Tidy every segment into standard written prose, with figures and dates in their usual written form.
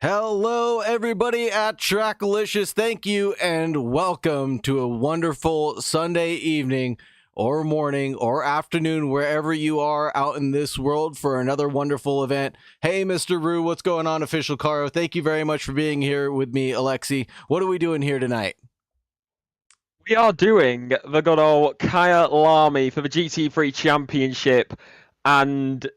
Hello, everybody at TRACKILICIOUS. Thank you and welcome to a wonderful Sunday evening or morning or afternoon, wherever you are out in this world for another wonderful event. Hey, Mr. Rue, what's going on, Official Caro? Thank you very much for being here with me, Alexi. What are we doing here tonight? We are doing the good old Kyalami for the GT3 Championship, and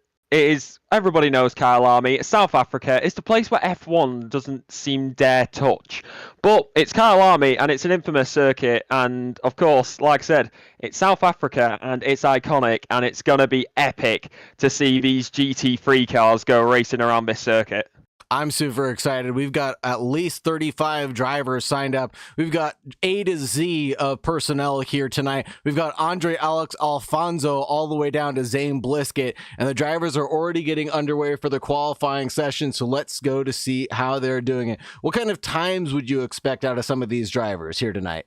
everybody knows Kyalami. It's South Africa. It's the place where F1 doesn't seem dare touch. But it's Kyalami, and it's an infamous circuit, and of course, like I said, it's South Africa, and it's iconic, and it's going to be epic to see these GT3 cars go racing around this circuit. I'm super excited. We've got at least 35 drivers signed up. We've got A to Z of personnel here tonight. We've got Andre Alex Alfonso all the way down to Zane Blisket, and the drivers are already getting underway for the qualifying session, so let's go to see how they're doing it. What kind of times would you expect out of some of these drivers here tonight?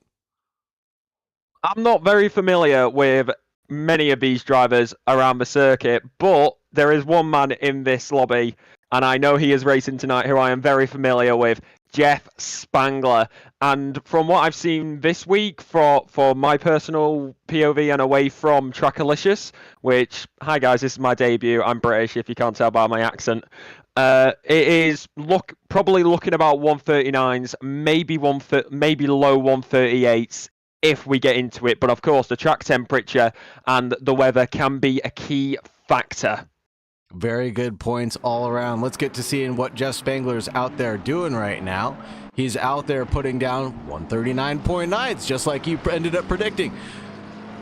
I'm not very familiar with many of these drivers around the circuit, but there is one man in this lobby, and I know he is racing tonight, who I am very familiar with, Jeff Spangler. And from what I've seen this week for my personal POV and away from TRACKILICIOUS, which, hi guys, this is my debut. I'm British, if you can't tell by my accent. It is probably looking about 139s, maybe low 138s if we get into it. But of course, the track temperature and the weather can be a key factor. Very good points all around. Let's get to seeing what Jeff Spangler's out there doing right now. He's out there putting down 139.9s, just like you ended up predicting.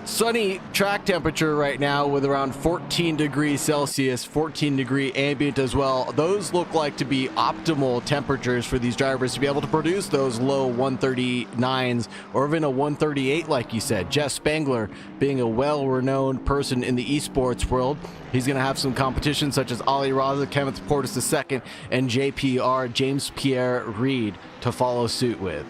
Sunny track temperature right now with around 14 degrees Celsius, 14 degree ambient as well. Those look like to be optimal temperatures for these drivers to be able to produce those low 139s or even a 138 like you said. Jeff Spangler being a well-renowned person in the esports world. He's going to have some competition such as Ali Raza, Kenneth Portis II, and JPR, James Pierre Reed, to follow suit with.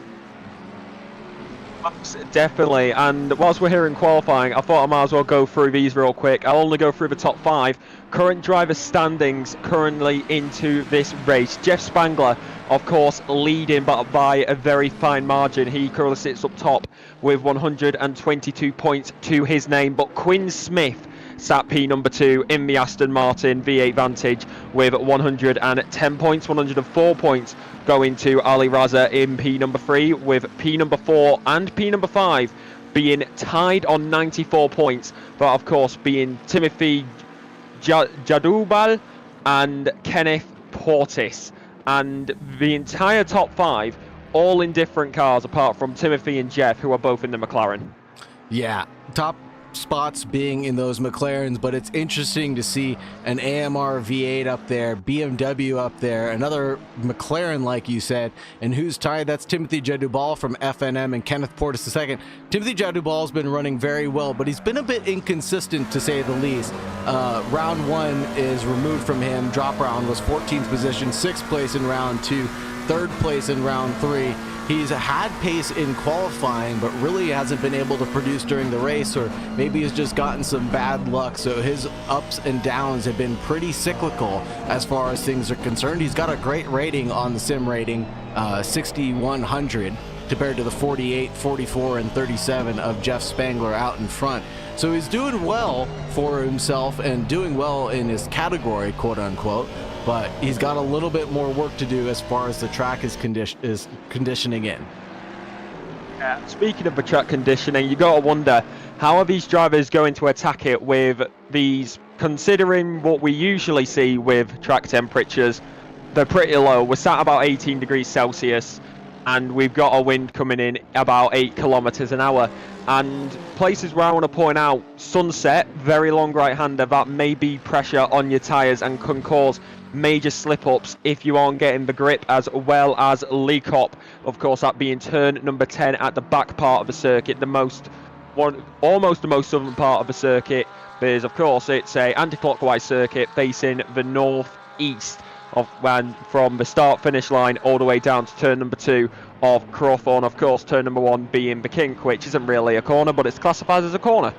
Definitely, and whilst we're here in qualifying, I thought I might as well go through these real quick. I'll only go through the top 5 current driver standings currently into this race. Jeff Spangler, of course, leading, but by a very fine margin. He currently sits up top with 122 points to his name, but Quinn Smith sat P number 2 in the Aston Martin V8 Vantage with 110 points, 104 points going to Ali Raza in P number 3, with P number 4 and P number 5 being tied on 94 points, but of course being Timothy Jadubal and Kenneth Portis. And the entire top 5 all in different cars apart from Timothy and Jeff, who are both in the McLaren. Yeah, top spots being in those McLarens, but it's interesting to see an AMR V8 up there, BMW up there, another McLaren like you said, and who's tied? That's Timothy Jadubal from FNM and Kenneth Portis II. Timothy Jadubal's been running very well, but he's been a bit inconsistent to say the least. Round 1 is removed from him. Drop round was 14th position, 6th place in round 2, 3rd place in round 3. He's had pace in qualifying, but really hasn't been able to produce during the race, or maybe he's just gotten some bad luck. So his ups and downs have been pretty cyclical as far as things are concerned. He's got a great rating on the sim rating, 6,100, compared to the 48, 44, and 37 of Jeff Spangler out in front. So he's doing well for himself and doing well in his category, quote unquote. But he's got a little bit more work to do as far as the track is conditioning in. Speaking of the track conditioning, you got to wonder, how are these drivers going to attack it with these, considering what we usually see with track temperatures, they're pretty low. We're sat about 18 degrees Celsius, and we've got a wind coming in about 8 kilometers an hour. And places where I want to point out, sunset, very long right-hander, that may be pressure on your tyres and can cause major slip-ups if you aren't getting the grip, as well as Leekop, of course, that being turn number 10 at the back part of the circuit, almost the most southern part of the circuit, because of course it's a anti-clockwise circuit facing the northeast from the start-finish line all the way down to turn number 2 of Crawthorne. Of course, turn number 1 being the kink, which isn't really a corner, but it's classified as a corner.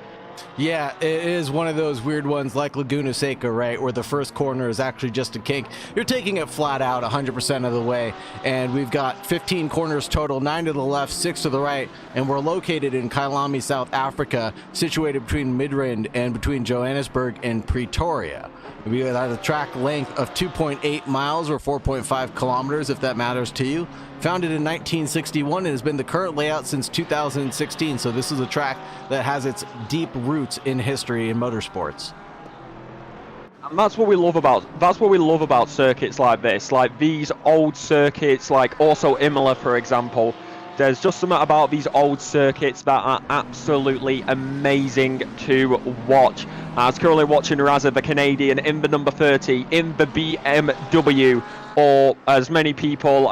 Yeah, it is one of those weird ones like Laguna Seca, right, where the first corner is actually just a kink. You're taking it flat out 100% of the way, and we've got 15 corners total, 9 to the left, 6 to the right, and we're located in Kyalami, South Africa, situated between Midrand and between Johannesburg and Pretoria. We have a track length of 2.8 miles or 4.5 kilometers, if that matters to you. Founded in 1961 and has been the current layout since 2016. So this is a track that has its deep roots in history in motorsports. And that's what we love about circuits like this, like these old circuits, like also Imola, for example. There's just something about these old circuits that are absolutely amazing to watch. I was currently watching Raza, the Canadian, in the number 30, in the BMW, or as many people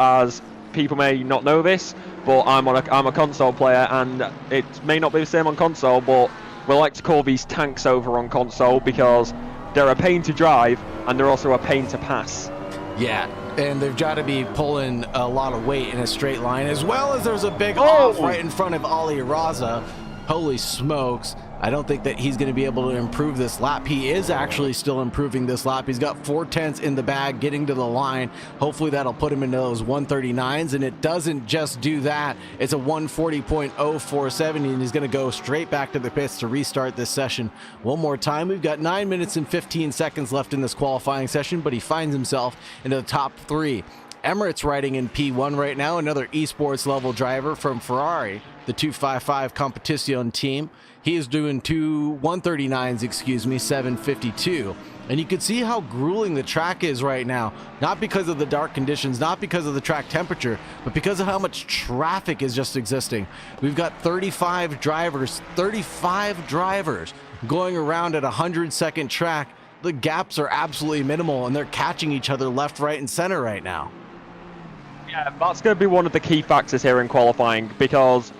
may not know this, but I'm a console player, and it may not be the same on console, but we like to call these tanks over on console because they're a pain to drive, and they're also a pain to pass. Yeah, and they've got to be pulling a lot of weight in a straight line, as well as there's a big off right in front of Ali Raza. Holy smokes. I don't think that he's going to be able to improve this lap. He is actually still improving this lap. He's got 4/10 in the bag getting to the line. Hopefully that'll put him into those 139s, and it doesn't just do that. It's a 140.047, and he's going to go straight back to the pits to restart this session one more time. We've got 9 minutes and 15 seconds left in this qualifying session, but he finds himself into the top 3. Emirates riding in P1 right now, another esports level driver from Ferrari, the 255 Competition team. He is doing 139s, 752. And you can see how grueling the track is right now, not because of the dark conditions, not because of the track temperature, but because of how much traffic is just existing. We've got 35 drivers going around at a 100-second track. The gaps are absolutely minimal, and they're catching each other left, right, and center right now. Yeah, that's going to be one of the key factors here in qualifying, because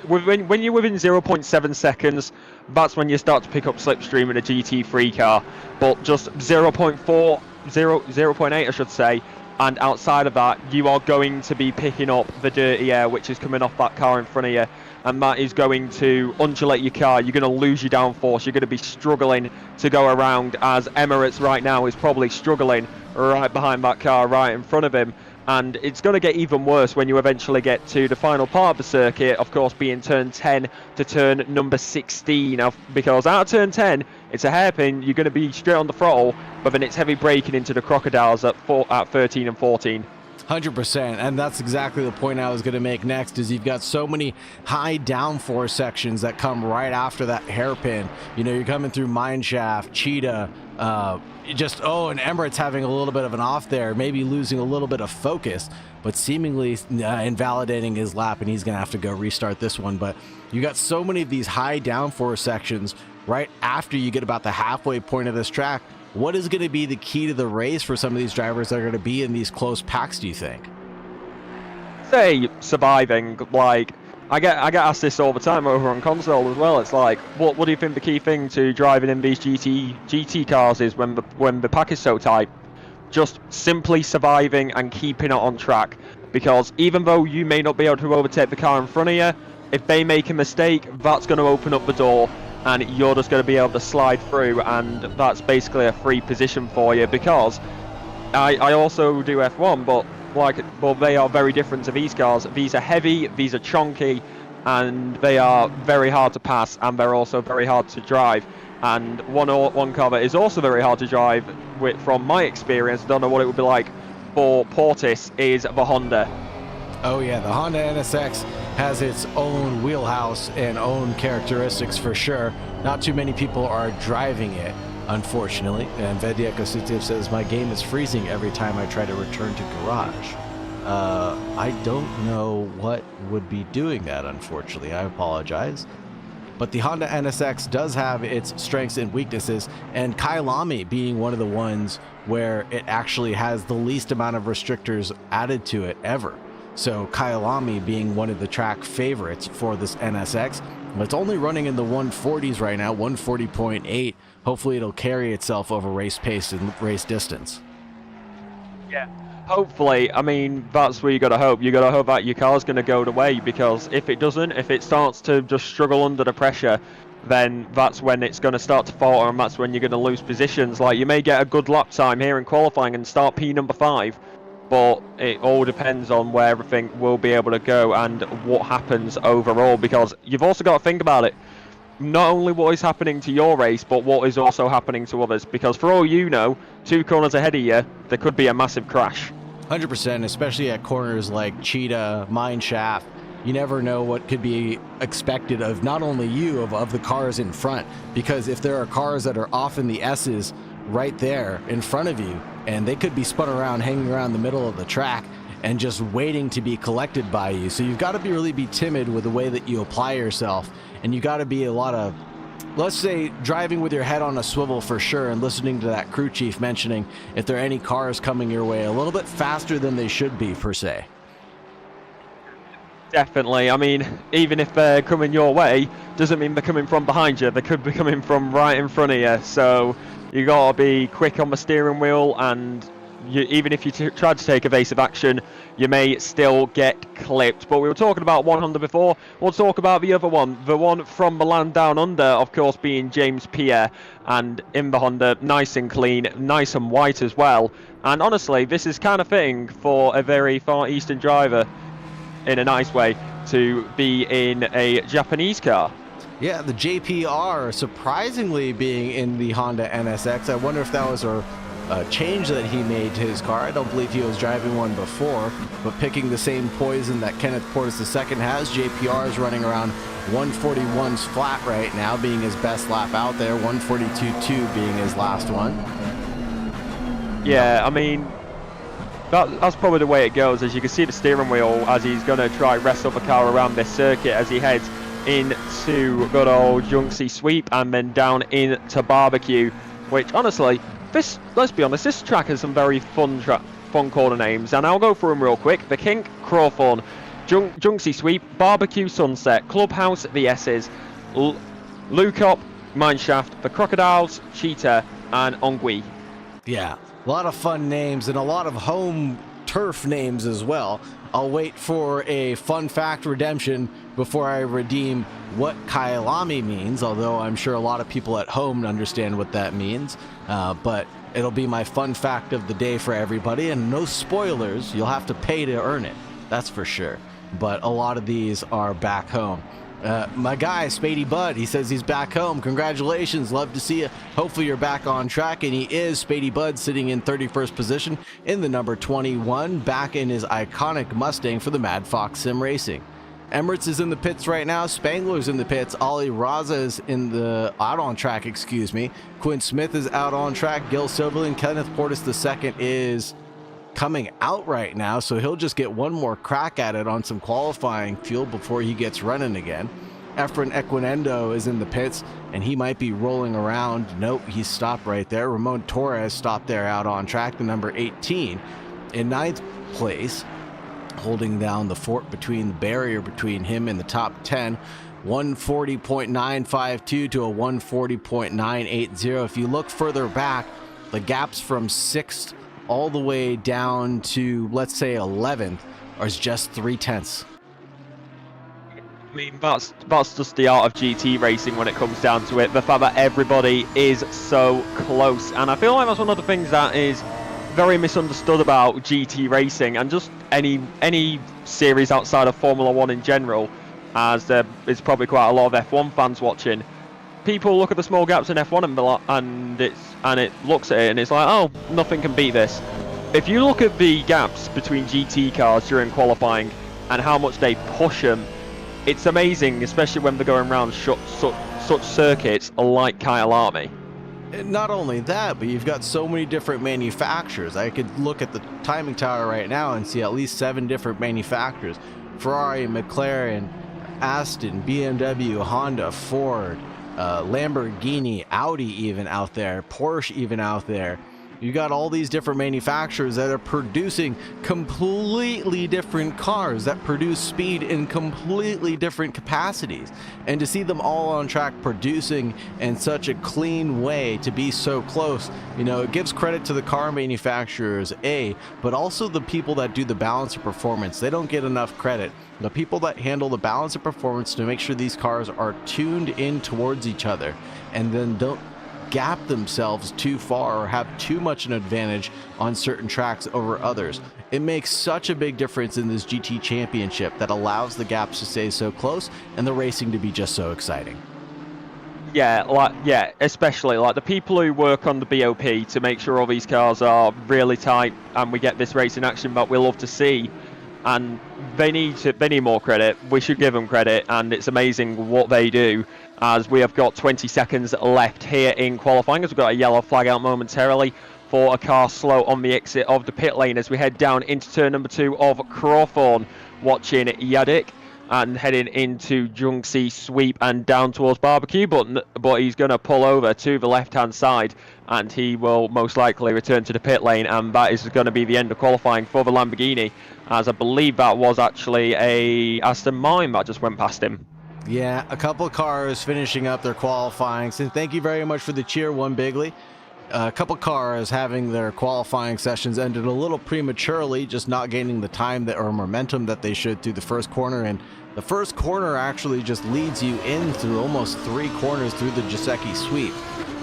when you're within 0.7 seconds, that's when you start to pick up slipstream in a GT3 car. But just 0.8 I should say, and outside of that, you are going to be picking up the dirty air which is coming off that car in front of you, and that is going to undulate your car. You're going to lose your downforce. You're going to be struggling to go around, as Emirates right now is probably struggling right behind that car right in front of him. And it's going to get even worse when you eventually get to the final part of the circuit, of course being turn 10 to turn number 16. Because out of turn 10, it's a hairpin, you're going to be straight on the throttle, but then it's heavy braking into the crocodiles at 13 and 14. 100%, and that's exactly the point I was going to make next, is you've got so many high downforce sections that come right after that hairpin. You know, you're coming through Mineshaft, Cheetah, and Emirates having a little bit of an off there, maybe losing a little bit of focus, but seemingly invalidating his lap, and he's going to have to go restart this one. But you got so many of these high downforce sections right after you get about the halfway point of this track. What is going to be the key to the race for some of these drivers that are going to be in these close packs, do you think? Say surviving. Like, I get asked this all the time over on console as well. It's like, what do you think the key thing to driving in these GT cars is when the pack is so tight? Just simply surviving and keeping it on track. Because even though you may not be able to overtake the car in front of you, if they make a mistake, that's going to open up the door, and you're just going to be able to slide through, and that's basically a free position for you. Because I also do F1, but they are very different to these cars. These are heavy, these are chunky, and they are very hard to pass, and they're also very hard to drive. And one car that is also very hard to drive, from my experience, I don't know what it would be like for Portis, is the Honda. Oh yeah, the Honda NSX has its own wheelhouse and own characteristics for sure. Not too many people are driving it, unfortunately. And Vedia Kositiev says, my game is freezing every time I try to return to garage. I don't know what would be doing that, unfortunately. I apologize. But the Honda NSX does have its strengths and weaknesses, and Kyalami being one of the ones where it actually has the least amount of restrictors added to it ever. So Kyalami being one of the track favorites for this NSX. It's only running in the 140s right now, 140.8. Hopefully it'll carry itself over race pace and race distance. Yeah, hopefully. I mean, that's where you got to hope. You got to hope that your car's going to go the way, because if it doesn't, if it starts to just struggle under the pressure, then that's when it's going to start to falter, and that's when you're going to lose positions. Like, you may get a good lap time here in qualifying and start P number 5, but it all depends on where everything will be able to go and what happens overall, because you've also got to think about it. Not only what is happening to your race, but what is also happening to others, because for all you know, 2 corners ahead of you, there could be a massive crash. 100%, especially at corners like Cheetah, Mine Shaft. You never know what could be expected of not only you, of the cars in front, because if there are cars that are off in the S's right there in front of you, and they could be spun around, hanging around the middle of the track and just waiting to be collected by you. So you've got to really be timid with the way that you apply yourself, and you got to be a lot of, let's say, driving with your head on a swivel for sure, and listening to that crew chief mentioning if there are any cars coming your way a little bit faster than they should be, per se. Definitely. I mean, even if they're coming your way, doesn't mean they're coming from behind you. They could be coming from right in front of you. So you got to be quick on the steering wheel, and even if you try to take evasive action, you may still get clipped. But we were talking about one Honda before. We'll talk about the other one, the one from the land down under, of course, being James Pierre. And in the Honda, nice and clean, nice and white as well. And honestly, this is kind of fitting for a very Far Eastern driver, in a nice way, to be in a Japanese car. Yeah, the JPR surprisingly being in the Honda NSX. I wonder if that was a change that he made to his car. I don't believe he was driving one before, but picking the same poison that Kenneth Portis II has. JPR is running around 141s flat right now, being his best lap out there, 142.2 being his last one. Yeah, I mean, that's probably the way it goes. As you can see the steering wheel as he's going to try wrestle the car around this circuit as he heads into good old Junksy Sweep and then down into Barbecue, which honestly, this, let's be honest, this track has some very fun corner names, and I'll go through them real quick. The Kink, Crawthorne, Junksy Sweep, Barbecue Sunset, Clubhouse, the S's, Lukop, Mineshaft, the Crocodiles, Cheetah, and Ongui. Yeah, a lot of fun names and a lot of home turf names as well. I'll wait for a fun fact redemption before I redeem what Kyalami means, although I'm sure a lot of people at home understand what that means. But it'll be my fun fact of the day for everybody, and no spoilers. You'll have to pay to earn it, that's for sure. But a lot of these are back home. My guy, Spady Bud, he says he's back home. Congratulations, love to see you. Hopefully you're back on track, and he is. Spady Bud sitting in 31st position in the number 21, back in his iconic Mustang for the Mad Fox Sim Racing. Emirates is in the pits right now. Spangler's in the pits. Ollie Raza is out on track, excuse me. Quinn Smith is out on track. Gil Silverland, Kenneth Portis II is coming out right now, so he'll just get one more crack at it on some qualifying fuel before he gets running again. Efren Equinendo is in the pits, and he might be rolling around. Nope, he stopped right there. Ramon Torres stopped there out on track, the number 18. In 9th place, holding down the fort between the barrier between him and the top 10, 140.952 to a 140.980. If you look further back, the gaps from 6th all the way down to, let's say, 11th is just 0.3. I mean, that's just the art of GT racing when it comes down to it. The fact that everybody is so close, and I feel like that's one of the things that is very misunderstood about GT racing and just any series outside of Formula 1 in general, as there is probably quite a lot of F1 fans watching. People look at the small gaps in F1 and it looks at it and it's like, oh, nothing can beat this. If you look at the gaps between GT cars during qualifying and how much they push them, it's amazing, especially when they're going around such circuits like Kyalami. Not only that, but you've got so many different manufacturers. I could look at the timing tower right now and see at least 7 different manufacturers. Ferrari, McLaren, Aston, BMW, Honda, Ford, Lamborghini, Audi even out there, Porsche even out there. You got all these different manufacturers that are producing completely different cars that produce speed in completely different capacities. And to see them all on track producing in such a clean way, to be so close, you know, it gives credit to the car manufacturers, but also the people that do the balance of performance. They don't get enough credit. The people that handle the balance of performance to make sure these cars are tuned in towards each other and then don't gap themselves too far or have too much an advantage on certain tracks over others. It makes such a big difference in this GT championship that allows the gaps to stay so close and the racing to be just so exciting. Yeah, especially like the people who work on the BOP to make sure all these cars are really tight and we get this racing action that we love to see. And they need more credit. We should give them credit, and it's amazing what they do. As we have got 20 seconds left here in qualifying, as we've got a yellow flag out momentarily for a car slow on the exit of the pit lane as we head down into turn number 2 of Crawthorne, watching Yadik, and heading into Junksy sweep and down towards Barbecue, but he's going to pull over to the left-hand side, and he will most likely return to the pit lane, and that is going to be the end of qualifying for the Lamborghini, as I believe that was actually a Aston Martin that just went past him. Yeah, a couple of cars finishing up their qualifying. So thank you very much for the cheer, One Bigly. A couple cars having their qualifying sessions ended a little prematurely, just not gaining the time that or momentum that they should through the first corner. And the first corner actually just leads you in through almost 3 corners through the Giuseppe sweep.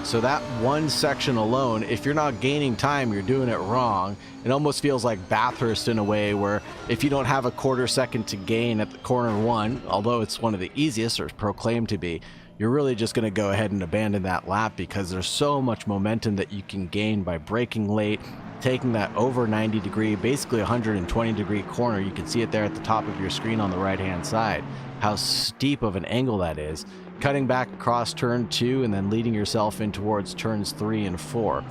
So that one section alone, if you're not gaining time, you're doing it wrong. It almost feels like Bathurst in a way, where if you don't have a quarter second to gain at the corner 1, although it's one of the easiest or proclaimed to be, you're really just going to go ahead and abandon that lap because there's so much momentum that you can gain by braking late, taking that over 90 degree, basically 120 degree corner. You can see it there at the top of your screen on the right hand side, how steep of an angle that is, cutting back across turn 2 and then leading yourself in towards turns 3 and 4.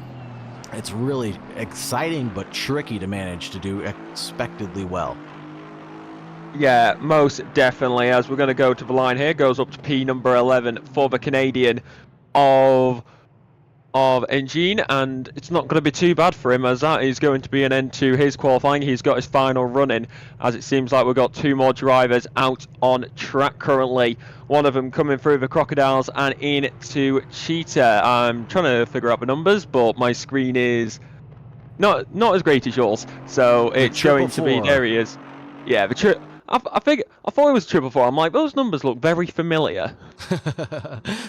It's really exciting but tricky to manage to do expectedly well. Yeah, most definitely. As we're going to go to the line here, goes up to P number 11 for the Canadian of Engine, and it's not going to be too bad for him, as that is going to be an end to his qualifying. He's got his final run in, as it seems like we've got 2 more drivers out on track currently. One of them coming through the Crocodiles and into Cheetah. I'm trying to figure out the numbers, but my screen is not as great as yours, so it's going to be, there he is. Yeah, I thought it was 444. I'm like, those numbers look very familiar.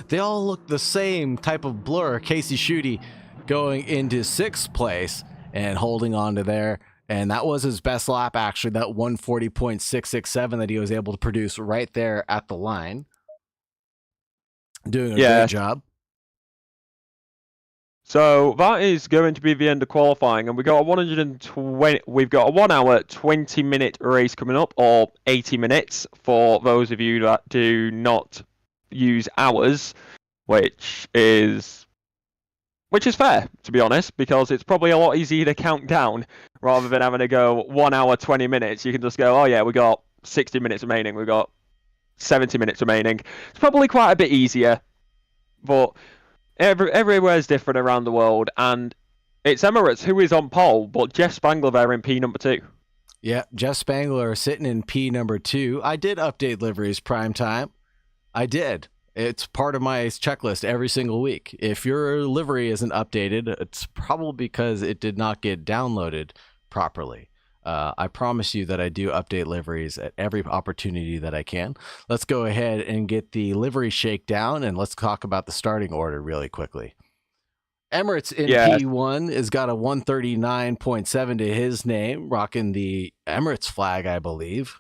They all look the same type of blur. Casey Schutte going into 6th place and holding on to there. And that was his best lap, actually, that 140.667 that he was able to produce right there at the line. Doing a great job. So that is going to be the end of qualifying, and we've got a 1 hour 20-minute race coming up, or 80 minutes for those of you that do not use hours, which is fair, to be honest, because it's probably a lot easier to count down rather than having to go 1 hour 20 minutes. You can just go, oh yeah, we got 60 minutes remaining, we got 70 minutes remaining. It's probably quite a bit easier, but everywhere is different around the world, and it's Emirates who is on pole, but Jeff Spangler there in P number 2. Yeah, Jeff Spangler sitting in P number 2. I did update liveries prime time. I did. It's part of my checklist every single week. If your livery isn't updated, it's probably because it did not get downloaded properly. I promise you that I do update liveries at every opportunity that I can. Let's go ahead and get the livery shakedown, and let's talk about the starting order really quickly. Emirates in P1 has got a 139.7 to his name, rocking the Emirates flag, I believe.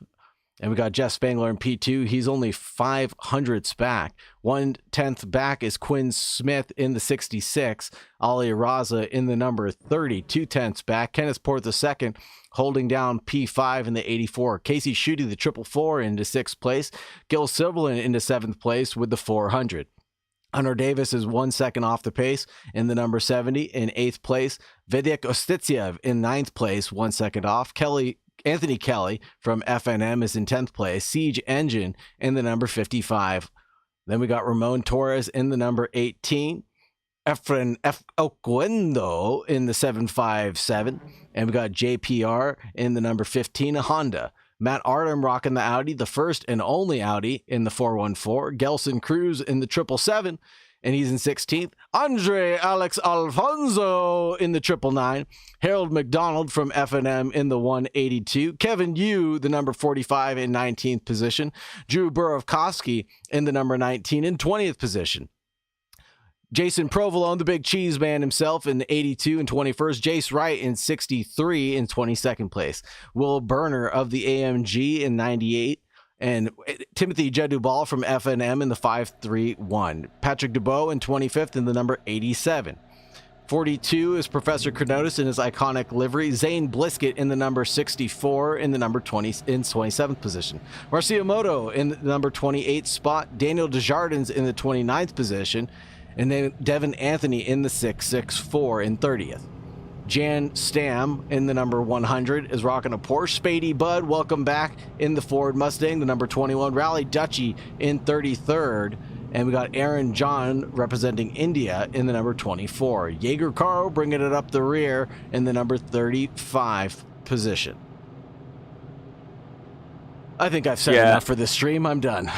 And we got Jeff Spangler in P2. He's only 500ths back. 1/10 back is Quinn Smith in the 66. Ali Raza in the number 30. 2/10 back. Kenneth Port II holding down P5 in the 84. Casey Schutte, the 444, into 6th place. Gil Silverland into 7th place with the 400. Hunter Davis is 1 second off the pace in the number 70. In 8th place, Vedek Ostitsiev in 9th place, 1 second off. Anthony Kelly from FNM is in 10th place. Siege Engine in the number 55. Then we got Ramon Torres in the number 18. Efren Oquendo in the 757. And we got JPR in the number 15, a Honda. Matt Artem rocking the Audi, the first and only Audi in the 414. Gelson Cruz in the 777, and he's in 16th. Andre Alex Alfonso in the 999. Harold McDonald from F&M in the 182. Kevin Yu, the number 45, in 19th position. Drew Burovkowski in the number 19 in 20th position. Jason Provolone, the big cheese man himself, in 82 and 21st. Jace Wright in 63 in 22nd place. Will Berner of the AMG in 98. And Timothy Jedubal from FNM in the 531. Patrick Dubois in 25th in the number 87. 42 is Professor Kronotis in his iconic livery. Zane Blisket in the number 64 in the number 20 in 27th position. Marcio Moto in the number 28 spot. Daniel Desjardins in the 29th position. And then Devin Anthony in the 664 in 30th. Jan Stam in the number 100 is rocking a Porsche. Spady Bud, welcome back in the Ford Mustang, the number 21. Rally Dutchy in 33rd. And we got Aaron John representing India in the number 24. Jaeger Caro bringing it up the rear in the number 35 position. I think I've said enough for this stream. I'm done.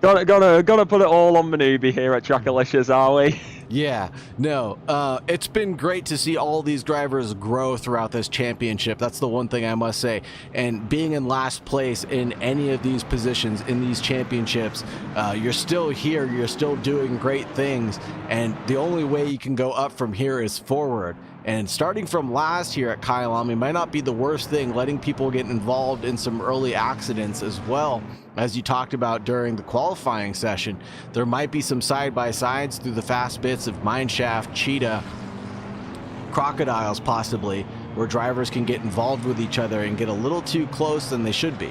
Gotta put it all on Manubi here at Trackalicious, are we? Yeah, no, it's been great to see all these drivers grow throughout this championship. That's the one thing I must say. And being in last place in any of these positions in these championships, you're still here, you're still doing great things, and the only way you can go up from here is forward. And starting from last here at Kyalami might not be the worst thing, letting people get involved in some early accidents as well. As you talked about during the qualifying session, there might be some side-by-sides through the fast bits of Mineshaft, Cheetah, Crocodiles possibly, where drivers can get involved with each other and get a little too close than they should be.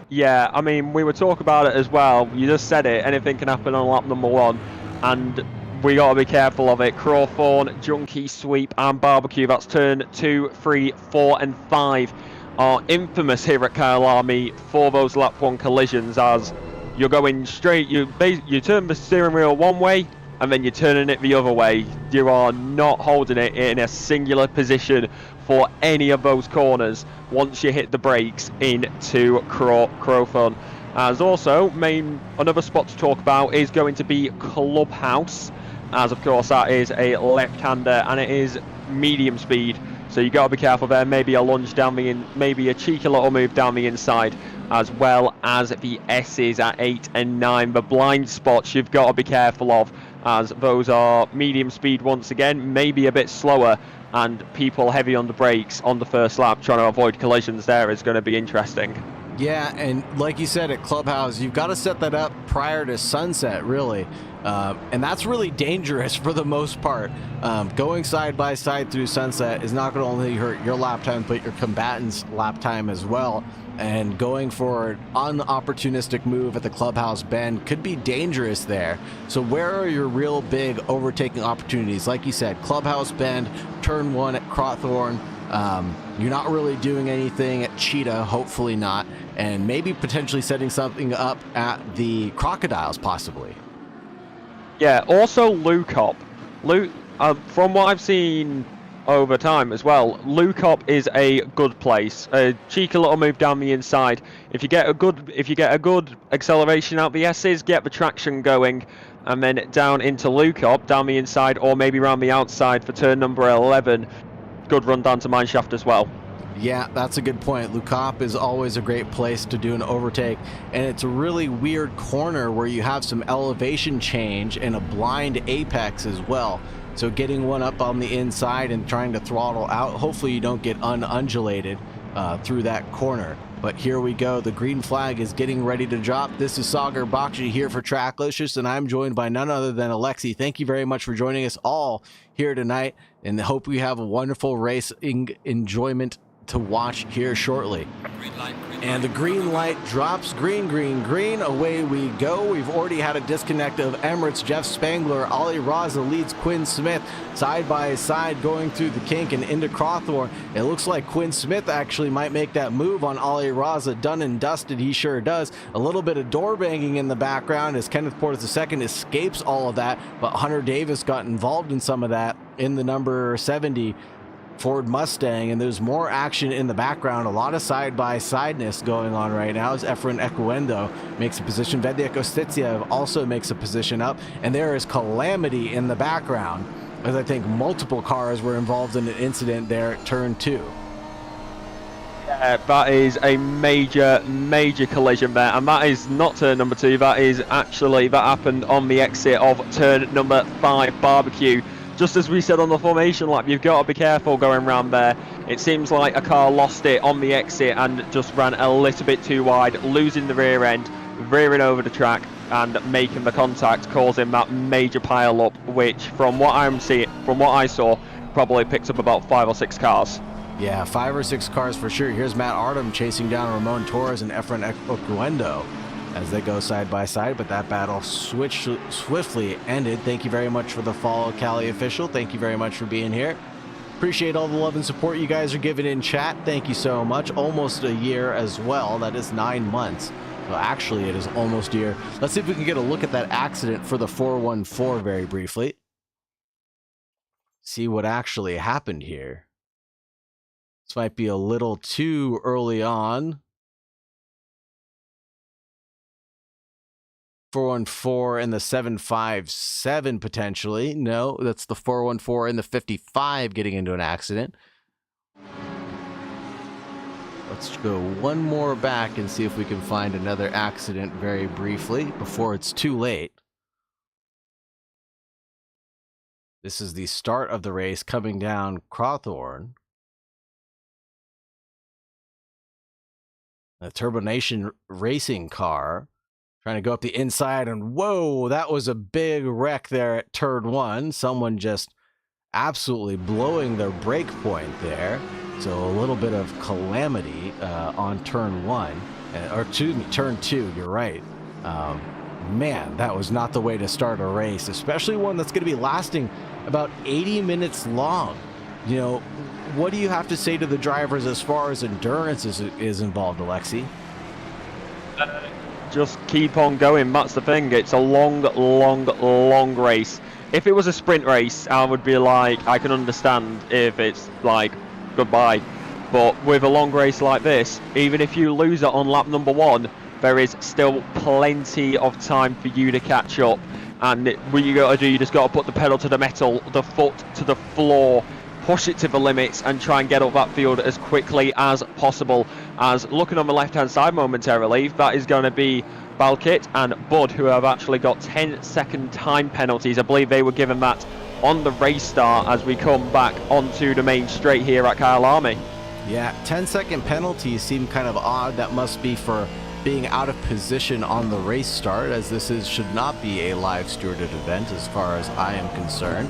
Yeah, I mean, we were talking about it as well. You just said it, anything can happen on lap number 1, and we got to be careful of it. Crawthorne, Junkie, Sweep and Barbecue, that's turn 2, 3, 4 and 5 are infamous here at Kyalami for those lap 1 collisions, as you're going straight, you turn the steering wheel one way and then you're turning it the other way. You are not holding it in a singular position for any of those corners once you hit the brakes into Crawthorne. As also, another spot to talk about is going to be Clubhouse, as of course that is a left-hander and it is medium speed, so you got to be careful there. Maybe a lunge down maybe a cheeky little move down the inside, as well as the S's at 8 and 9. The blind spots you've got to be careful of, as those are medium speed once again, maybe a bit slower, and people heavy on the brakes on the first lap trying to avoid collisions there is going to be interesting. Yeah, and like you said at Clubhouse, you've got to set that up prior to sunset, really. And that's really dangerous for the most part. Going side by side through sunset is not going to only hurt your lap time, but your combatant's lap time as well. And going for an unopportunistic move at the Clubhouse bend could be dangerous there. So where are your real big overtaking opportunities? Like you said, Clubhouse bend, turn 1 at Crawthorne. You're not really doing anything at Cheetah, hopefully not, and maybe potentially setting something up at the Crocodiles, possibly. Yeah, also Lukop. From what I've seen over time as well, Lukop is a good place. A cheeky little move down the inside. If you get a good acceleration out the S's, get the traction going, and then down into Lukop, down the inside, or maybe around the outside for turn number 11. Good run down to Mineshaft as well. Yeah, that's a good point. Lukop is always a great place to do an overtake, and it's a really weird corner where you have some elevation change and a blind apex as well. So getting one up on the inside and trying to throttle out, hopefully you don't get undulated through that corner. But here we go. The green flag is getting ready to drop. This is Saagar Bakshi here for Tracklicious, and I'm joined by none other than Alexi. Thank you very much for joining us all here tonight, and hope we have a wonderful racing enjoyment to watch here shortly. And the green light drops. Green, green, green. Away we go. We've already had a disconnect of Emirates. Jeff Spangler, Ali Raza leads Quinn Smith side by side going through the kink and into Crawthorne. It looks like Quinn Smith actually might make that move on Ali Raza. Done and dusted, he sure does. A little bit of door banging in the background as Kenneth Portis II escapes all of that, but Hunter Davis got involved in some of that in the number 70 Ford Mustang, and there's more action in the background. A lot of side-by-sideness going on right now as Efren Ekwendo makes a position. Vedek Ostitsiev also makes a position up, and there is calamity in the background as I think multiple cars were involved in an incident there at turn 2. Yeah, that is a major collision there, and that is not turn number 2. That happened on the exit of turn number 5 barbecue. Just as we said on the formation lap, you've got to be careful going around there. It seems like a car lost it on the exit and just ran a little bit too wide, losing the rear end, veering over the track and making the contact, causing that major pile up, which from what I saw, probably picked up about 5 or 6 cars. Yeah, 5 or 6 cars for sure. Here's Matt Artem chasing down Ramon Torres and Efren Okuendo as they go side by side, but that battle swiftly ended. Thank you very much for the follow, Cali official. Thank you very much for being here. Appreciate all the love and support you guys are giving in chat. Thank you so much. Almost a year as well. That is 9 months. Well, actually, it is almost a year. Let's see if we can get a look at that accident for the 414 very briefly. See what actually happened here. This might be a little too early on. 414 and the 757 potentially. No, that's the 414 and the 55 getting into an accident. Let's go one more back and see if we can find another accident very briefly before it's too late. This is the start of the race coming down Crawthorne. A Turbo Nation racing car trying to go up the inside, and whoa, that was a big wreck there at turn 1. Someone just absolutely blowing their brake point there. So a little bit of calamity on turn 1, or turn 2, you're right. Man, that was not the way to start a race, especially one that's going to be lasting about 80 minutes long. You know, what do you have to say to the drivers as far as endurance is involved, Alexi? Just keep on going. That's the thing. It's a long race. If it was a sprint race, I would be like, I can understand if it's like goodbye. But with a long race like this, even if you lose it on lap number 1, there is still plenty of time for you to catch up. And what you got to do, you just got to put the pedal to the metal, the foot to the floor, push it to the limits and try and get up that field as quickly as possible. As looking on the left hand side momentarily, that is going to be Balkit and Bud, who have actually got 10-second time penalties. I believe they were given that on the race start as we come back onto the main straight here at Kyalami. Yeah, 10-second penalties seem kind of odd. That must be for being out of position on the race start, as this should not be a live stewarded event as far as I am concerned.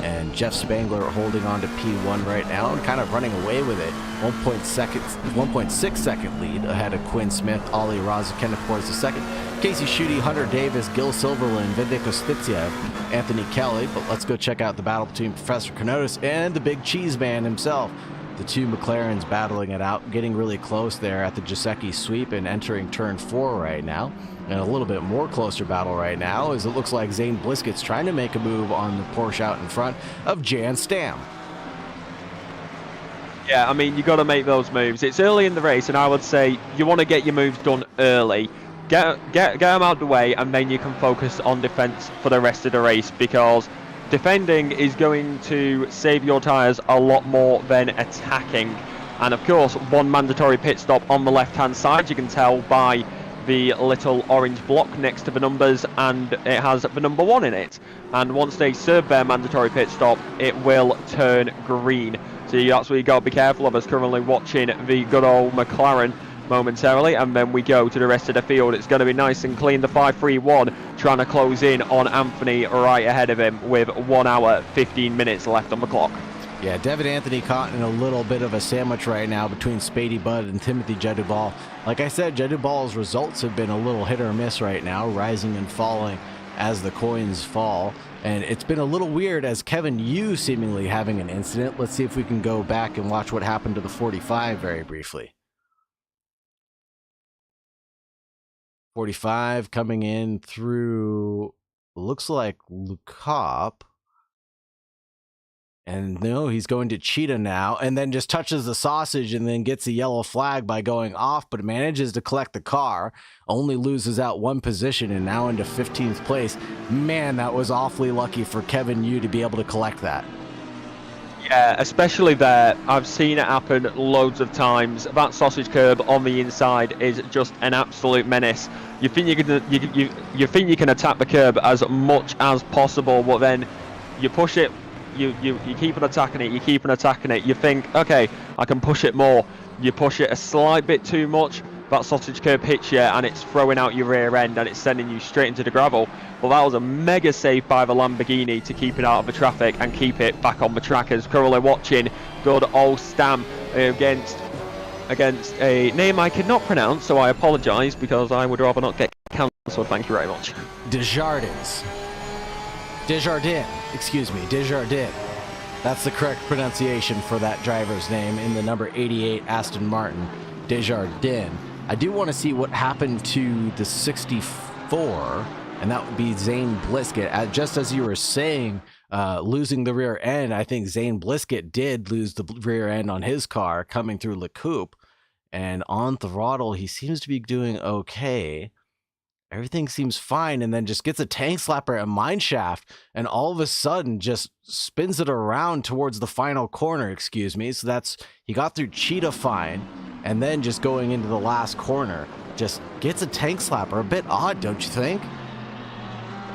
And Jeff Spangler holding on to P1 right now and kind of running away with it. 1.6 second lead ahead of Quinn Smith, Ali Raza, Kenneth Portis II, Casey Schutte, Hunter Davis, Gil Silverland, Vedek Ostitsiev, Anthony Kelly. But let's go check out the battle between Professor Kanotis and the big cheese man himself. The two McLarens battling it out, getting really close there at the Giuseppe sweep and entering turn 4 right now. And a little bit more closer battle right now as it looks like Zane Bliskett's trying to make a move on the Porsche out in front of Jan Stam. Yeah, I mean, you got to make those moves. It's early in the race, and I would say you want to get your moves done early. Get them out of the way, and then you can focus on defense for the rest of the race, because defending is going to save your tyres a lot more than attacking. And of course, one mandatory pit stop on the left-hand side, you can tell by the little orange block next to the numbers, and it has the number 1 in it. And once they serve their mandatory pit stop, it will turn green. So that's what you got to be careful of. Us currently watching the good old McLaren momentarily, and then we go to the rest of the field. It's going to be nice and clean. The 531 trying to close in on Anthony right ahead of him with 1 hour 15 minutes left on the clock. Yeah, Devin Anthony caught in a little bit of a sandwich right now between Spady Budd and Timothy Jedubal. Like I said, Jedubal's results have been a little hit or miss right now, rising and falling as the coins fall. And it's been a little weird as Kevin Yu seemingly having an incident. Let's see if we can go back and watch what happened to the 45 very briefly. 45 coming in through, looks like Lukop. And no, he's going to Cheetah now, and then just touches the sausage and then gets a yellow flag by going off, but manages to collect the car, only loses out one position and now into 15th place. Man, that was awfully lucky for Kevin Yu to be able to collect that. Yeah, especially there. I've seen it happen loads of times. That sausage curb on the inside is just an absolute menace. You think you think you can attack the curb as much as possible, but then you push it. You keep on attacking it, you keep on attacking it, you think, okay, I can push it more. You push it a slight bit too much, that sausage curb hits you and it's throwing out your rear end and it's sending you straight into the gravel. Well, that was a mega save by the Lamborghini to keep it out of the traffic and keep it back on the track. As currently watching good old Stam against a name I could not pronounce, so I apologise because I would rather not get cancelled. Thank you very much. Desjardins, excuse me, Desjardins. That's the correct pronunciation for that driver's name in the number 88 Aston Martin, Desjardins. I do want to see what happened to the 64, and that would be Zane Blisket. Just as you were saying, losing the rear end, I think Zane Blisket did lose the rear end on his car coming through Le Coupe, and on throttle, he seems to be doing okay. Everything seems fine, and then just gets a tank slapper at mineshaft, and all of a sudden just spins it around towards the final corner, excuse me. So that's, he got through Cheetah fine, and then just going into the last corner, just gets a tank slapper. A bit odd, don't you think?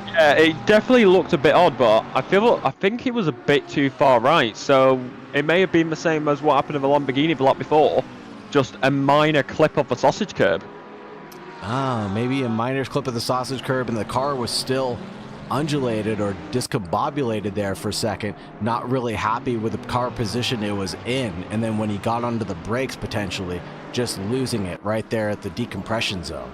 Yeah, it definitely looked a bit odd, but I think it was a bit too far right. So it may have been the same as what happened to the Lamborghini block before, just a minor clip of the sausage curb. Ah, maybe a minor clip of the sausage curb and the car was still undulated or discombobulated there for a second, not really happy with the car position it was in, and then when he got onto the brakes, potentially just losing it right there at the decompression zone.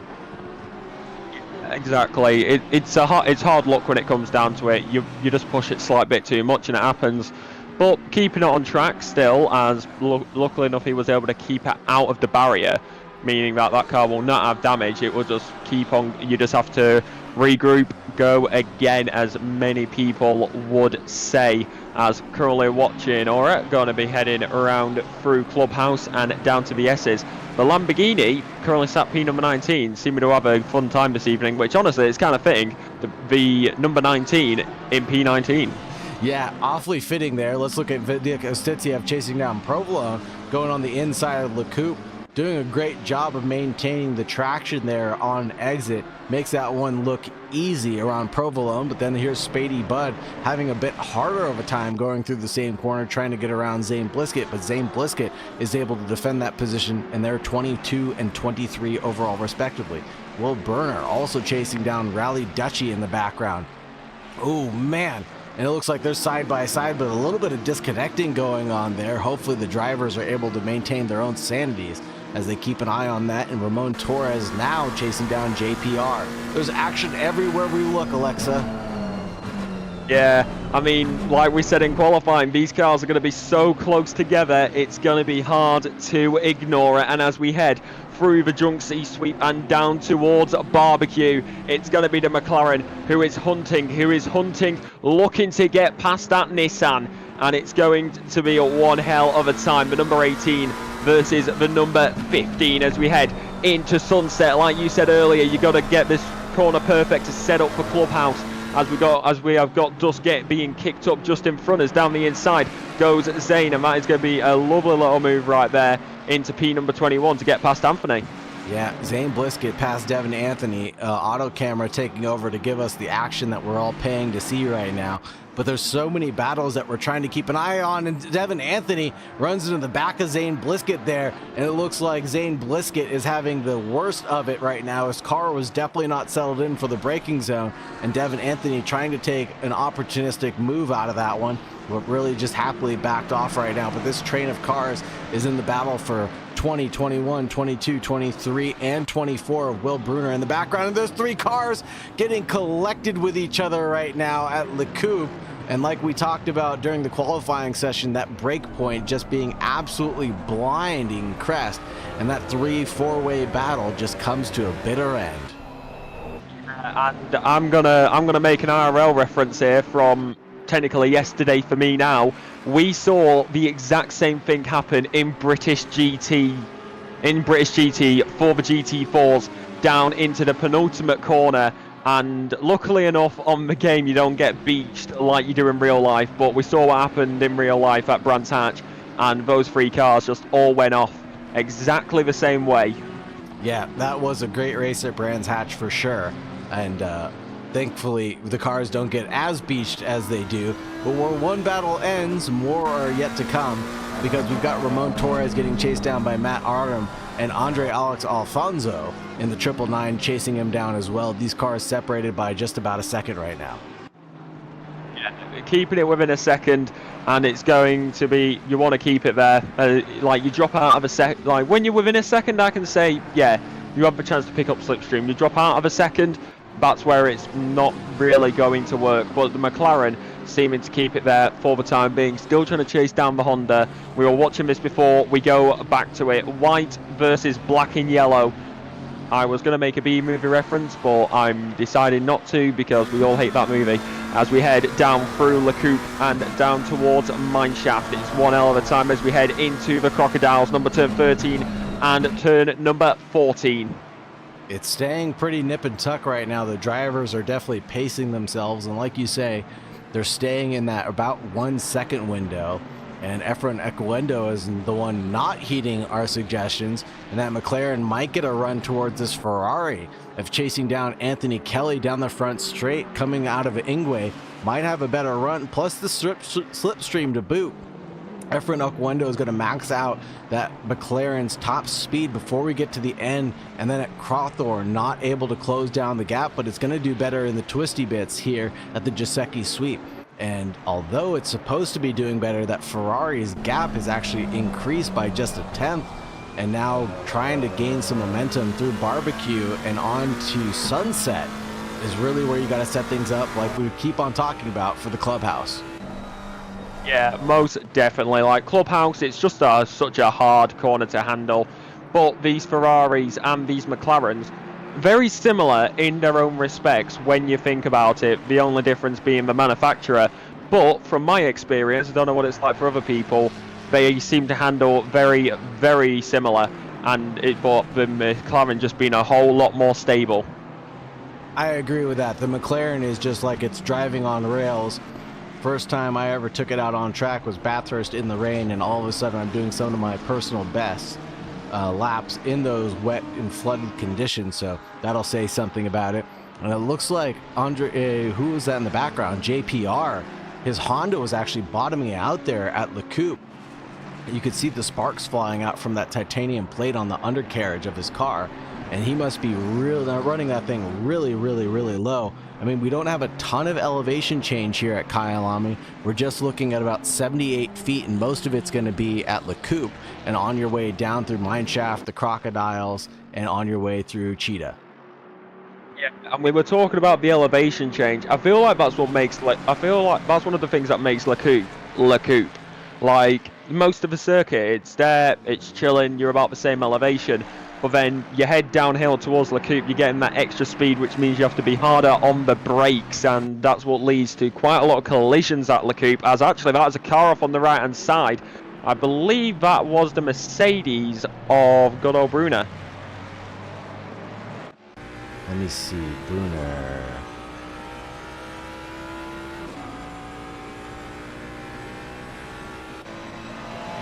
Exactly. It's hard luck when it comes down to it. You just push it a slight bit too much and it happens. But keeping it on track still, as luckily enough he was able to keep it out of the barrier, meaning that that car will not have damage. It will just keep on. You just have to regroup, go again, as many people would say. As currently watching, or going to be heading around through Clubhouse and down to the S's. The Lamborghini, currently sat P number 19, seeming to have a fun time this evening, which honestly is kind of fitting. The number 19 in P19. Yeah, awfully fitting there. Let's look at Vidic Ostitiev chasing down Provolone, going on the inside of Le Coupe. Doing a great job of maintaining the traction there on exit. Makes that one look easy around Provolone, but then here's Spady Budd having a bit harder of a time going through the same corner, trying to get around Zane Blisket, but Zane Blisket is able to defend that position, and they're 22 and 23 overall respectively. Will Burner also chasing down Rally Dutchy in the background. Oh man, and it looks like they're side by side, but a little bit of disconnecting going on there. Hopefully the drivers are able to maintain their own sanities as they keep an eye on that, and Ramon Torres now chasing down JPR. There's action everywhere we look, Alexa. Yeah, I mean, like we said in qualifying, these cars are going to be so close together, it's going to be hard to ignore it. And as we head through the junk sea sweep and down towards Barbecue, it's going to be the McLaren who is hunting, looking to get past that Nissan. And it's going to be a one hell of a time. The number 18 versus the number 15 as we head into Sunset. Like you said earlier, you got to get this corner perfect to set up for Clubhouse. As we have got Dust being kicked up just in front of us. Down the inside goes Zane, and that is going to be a lovely little move right there into P number 21 to get past Anthony. Yeah, Zane Blisket past Devin Anthony, auto camera taking over to give us the action that we're all paying to see right now. But there's so many battles that we're trying to keep an eye on, and Devin Anthony runs into the back of Zane Blisket there, and it looks like Zane Blisket is having the worst of it right now. His car was definitely not settled in for the braking zone, and Devin Anthony trying to take an opportunistic move out of that one, but really just happily backed off right now. But this train of cars is in the battle for 20, 21, 22, 23, and 24 of Will Bruner in the background. And those three cars getting collected with each other right now at Le Coupe. And like we talked about during the qualifying session, that break point just being absolutely blinding crest. And that 3-4-way battle just comes to a bitter end. And I'm gonna make an IRL reference here from technically yesterday for me now. We saw the exact same thing happen in British GT for the GT4s down into the penultimate corner, and luckily enough on the game you don't get beached like you do in real life, but we saw what happened in real life at Brands Hatch, and those three cars just all went off exactly the same way. Yeah, that was a great race at Brands Hatch for sure, and thankfully the cars don't get as beached as they do, but where one battle ends, more are yet to come, because we've got Ramon Torres getting chased down by Matt Artem and Andre Alex Alfonso in the 999 chasing him down as well. These cars separated by just about a second right now. Yeah, keeping it within a second, and it's going to be, you want to keep it there. Like you drop out of a second, like when you're within a second, I can say, yeah, you have a chance to pick up slipstream. You drop out of a second, that's where it's not really going to work. But the McLaren seeming to keep it there for the time being, still trying to chase down the Honda. We were watching this before we go back to it. White versus black and yellow. I was going to make a B-movie reference, but I'm deciding not to because we all hate that movie. As we head down through Le Coupe and down towards Mineshaft, it's one hell of a time as we head into the Crocodiles, number turn 13 and turn number 14. It's staying pretty nip and tuck right now. The drivers are definitely pacing themselves, and like you say, they're staying in that about 1 second window. And Efren Ekwendo is the one not heeding our suggestions, and that McLaren might get a run towards this Ferrari of chasing down Anthony Kelly down the front straight coming out of Ingwe. Might have a better run, plus the slipstream to boot. Efren Okwendo is going to max out that McLaren's top speed before we get to the end, and then at Crawthorne not able to close down the gap, but it's going to do better in the twisty bits here at the Giuseppe sweep. And although it's supposed to be doing better, that Ferrari's gap is actually increased by just a tenth, and now trying to gain some momentum through Barbecue and on to Sunset is really where you got to set things up like we keep on talking about for the Clubhouse. Yeah, most definitely. Like Clubhouse, it's just such a hard corner to handle. But these Ferraris and these McLarens, very similar in their own respects when you think about it. The only difference being the manufacturer. But from my experience, I don't know what it's like for other people, they seem to handle very, very similar. And but the McLaren just being a whole lot more stable. I agree with that. The McLaren is just like it's driving on rails. First time I ever took it out on track was Bathurst in the rain, and all of a sudden I'm doing some of my personal best laps in those wet and flooded conditions, so that'll say something about it. And it looks like Andre, who was that in the background? JPR. His Honda was actually bottoming out there at Le Coupe. You could see the sparks flying out from that titanium plate on the undercarriage of his car, and he must be really running that thing really, really, really low. I mean, we don't have a ton of elevation change here at Kyalami. We're just looking at about 78 feet, and most of it's going to be at Le Coupe and on your way down through Mineshaft, the Crocodiles, and on your way through Cheetah. Yeah, and we were talking about the elevation change. I feel like that's what makes that's one of the things that makes Le Coupe. Like most of the circuit, it's there, it's chilling, you're about the same elevation. But then you head downhill towards Le Coupe, you're getting that extra speed, which means you have to be harder on the brakes, and that's what leads to quite a lot of collisions at Le Coupe, as actually that is a car off on the right-hand side. I believe that was the Mercedes of good old Bruner. Let me see, Bruner.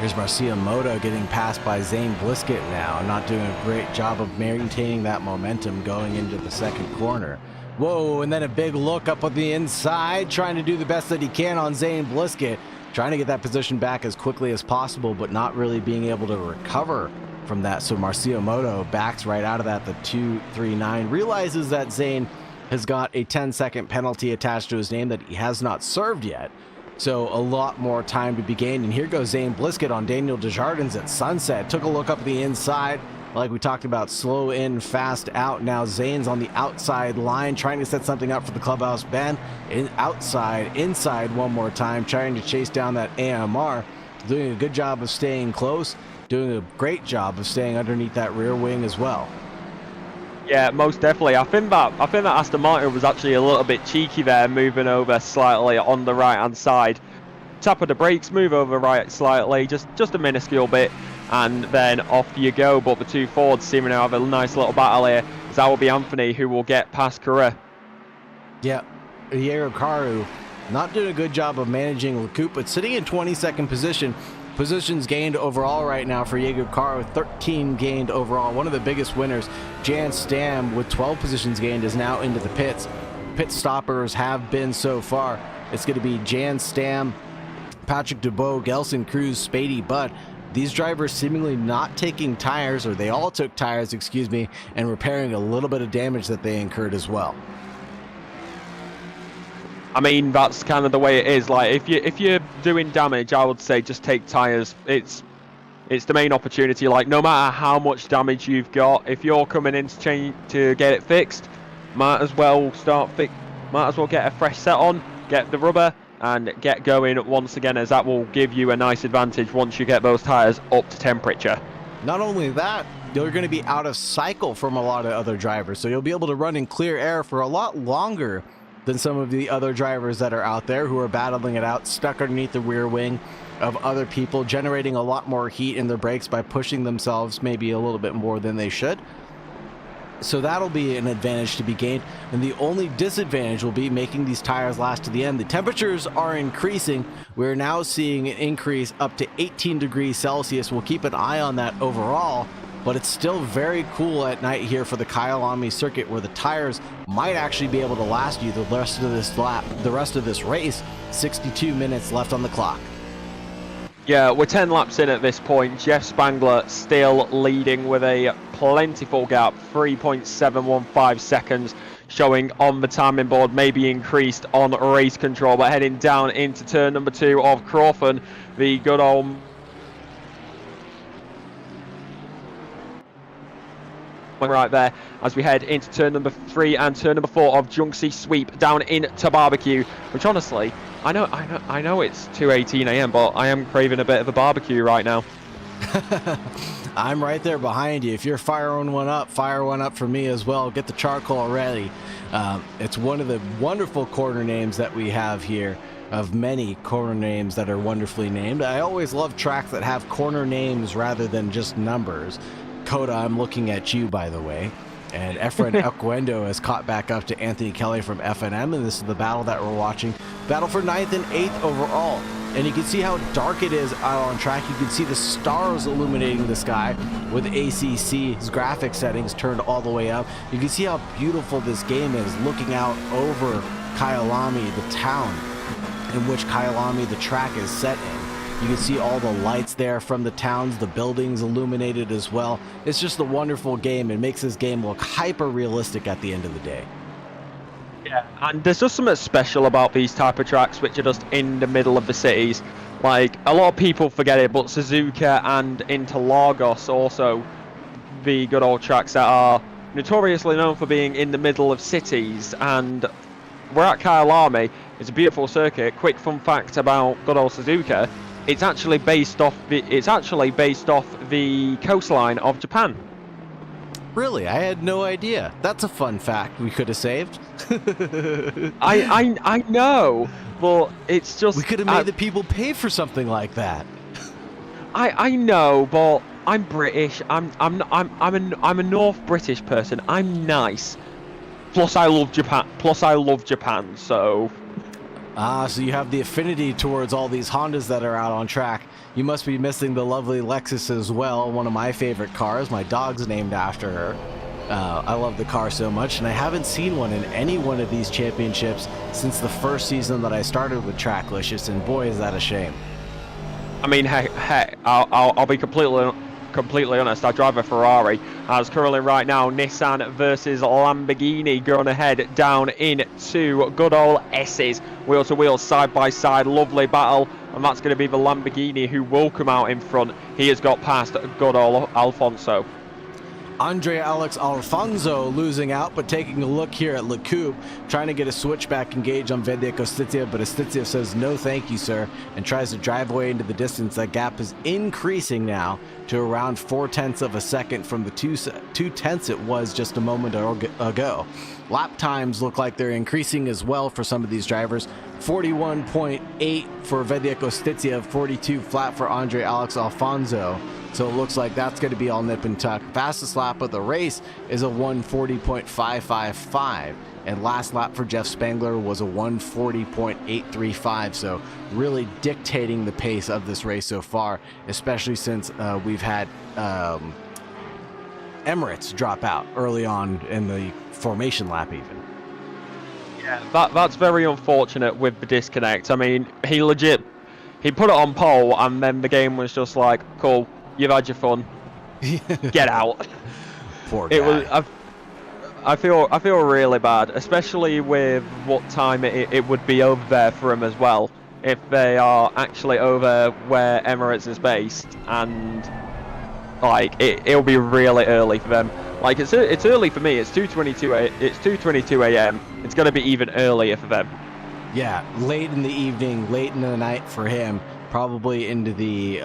Here's Moto getting passed by Zane Blisket now, not doing a great job of maintaining that momentum going into the second corner. Whoa, and then a big look up on the inside, trying to do the best that he can on Zane Blisket, trying to get that position back as quickly as possible, but not really being able to recover from that. So Moto backs right out of that, the 239, realizes that Zane has got a 10-second penalty attached to his name that he has not served yet. So a lot more time to be gained. And here goes Zane Blisket on Daniel Desjardins at Sunset. Took a look up the inside. Like we talked about, slow in, fast out. Now Zane's on the outside line, trying to set something up for the clubhouse bend. Outside, inside one more time, trying to chase down that AMR. Doing a good job of staying close. Doing a great job of staying underneath that rear wing as well. Yeah, most definitely. I think that Aston Martin was actually a little bit cheeky there, moving over slightly on the right-hand side. Tap of the brakes, move over right slightly, just a minuscule bit, and then off you go. But the two Fords seeming to have a nice little battle here. That will be Anthony who will get past Carrera. Yeah, Diego Caru not doing a good job of managing LeCoupe, but sitting in 22nd position. Positions gained overall right now for Diego Caru, 13 gained overall. One of the biggest winners, Jan Stam, with 12 positions gained, is now into the pits. Pit stoppers have been so far. It's going to be Jan Stam, Patrick Dubois, Gelson Cruz, Spady Butt. These drivers seemingly not taking tires, or they all took tires, excuse me, and repairing a little bit of damage that they incurred as well. I mean, that's kind of the way it is. Like, if you're doing damage, I would say just take tires. It's the main opportunity. Like, no matter how much damage you've got, if you're coming in to get it fixed, might as well get a fresh set on, get the rubber, and get going once again, as that will give you a nice advantage once you get those tires up to temperature. Not only that, you're going to be out of cycle from a lot of other drivers, so you'll be able to run in clear air for a lot longer than some of the other drivers that are out there who are battling it out, stuck underneath the rear wing of other people, generating a lot more heat in their brakes by pushing themselves maybe a little bit more than they should. So that'll be an advantage to be gained, and the only disadvantage will be making these tires last to the end. The temperatures are increasing. We're now seeing an increase up to 18 degrees Celsius. We'll keep an eye on that overall, but it's still very cool at night here for the Kyalami circuit, where the tires might actually be able to last you the rest of this lap, the rest of this race. 62 minutes left on the clock. Yeah, we're 10 laps in at this point. Jeff Spangler still leading with a plentiful gap, 3.715 seconds, showing on the timing board, maybe increased on race control, but heading down into turn number 2 of Crawford, the good old right there as we head into turn number 3 and turn number 4 of Junksy Sweep down into Barbecue, which honestly, I know it's 2:18 a.m, but I am craving a bit of a barbecue right now. I'm right there behind you. If you're firing one up, fire one up for me as well. Get the charcoal ready. It's one of the wonderful corner names that we have here, of many corner names that are wonderfully named. I always love tracks that have corner names rather than just numbers. Coda, I'm looking at you, by the way. And Efren Equendo has caught back up to Anthony Kelly from FNM, and this is the battle that we're watching. Battle for 9th and 8th overall. And you can see how dark it is out on track. You can see the stars illuminating the sky with ACC's graphic settings turned all the way up. You can see how beautiful this game is, looking out over Kyalami, the town in which Kyalami, the track, is set in. You can see all the lights there from the towns, the buildings illuminated as well. It's just a wonderful game. It makes this game look hyper realistic at the end of the day. Yeah, and there's just something special about these type of tracks which are just in the middle of the cities. Like, a lot of people forget it, but Suzuka and Interlagos also, the good old tracks that are notoriously known for being in the middle of cities. And we're at Kyalami. It's a beautiful circuit. Quick fun fact about good old Suzuka: it's actually based off the coastline of Japan. Really? I had no idea. That's a fun fact we could have saved. I know, but it's just, we could have made the people pay for something like that. I know, but I'm British. I'm a North British person. I'm nice. Plus I love Japan. So. So you have the affinity towards all these Hondas that are out on track. You must be missing the lovely Lexus as well, one of my favorite cars. My dog's named after her. I love the car so much, and I haven't seen one in any one of these championships since the first season that I started with Tracklicious, and boy, is that a shame. I mean, hey, I'll be completely honest. I drive a Ferrari. As currently right now, Nissan versus Lamborghini going ahead down into good old S's, wheel to wheel, side by side, lovely battle, and that's going to be the Lamborghini who will come out in front. He has got past good old Alfonso. Andrea Alex Alfonso losing out, but taking a look here at LeCoupe, trying to get a switchback engage on Vedek Ostitiev, but Ostitiev says no thank you, sir, and tries to drive away into the distance. That gap is increasing now to around 0.4 of a second from the 0.2 it was just a moment ago. Lap times look like they're increasing as well for some of these drivers. 41.8 for Vedek Ostitiev, 42 flat for Andre Alex Alfonso. So it looks like that's going to be all nip and tuck. Fastest lap of the race is a 140.555. And last lap for Jeff Spangler was a 140.835. So really dictating the pace of this race so far, especially since we've had Emirates drop out early on in the formation lap even. Yeah, that's very unfortunate with the disconnect. I mean, he put it on pole, and then the game was just like, cool, you've had your fun, get out. Poor guy. It was. I feel really bad, especially with what time it would be over there for him as well. If they are actually over where Emirates is based, and like it'll be really early for them. Like it's early for me. It's 2:22. It's 2:22 a.m. It's going to be even earlier for them. Yeah, late in the evening, late in the night for him. Probably into the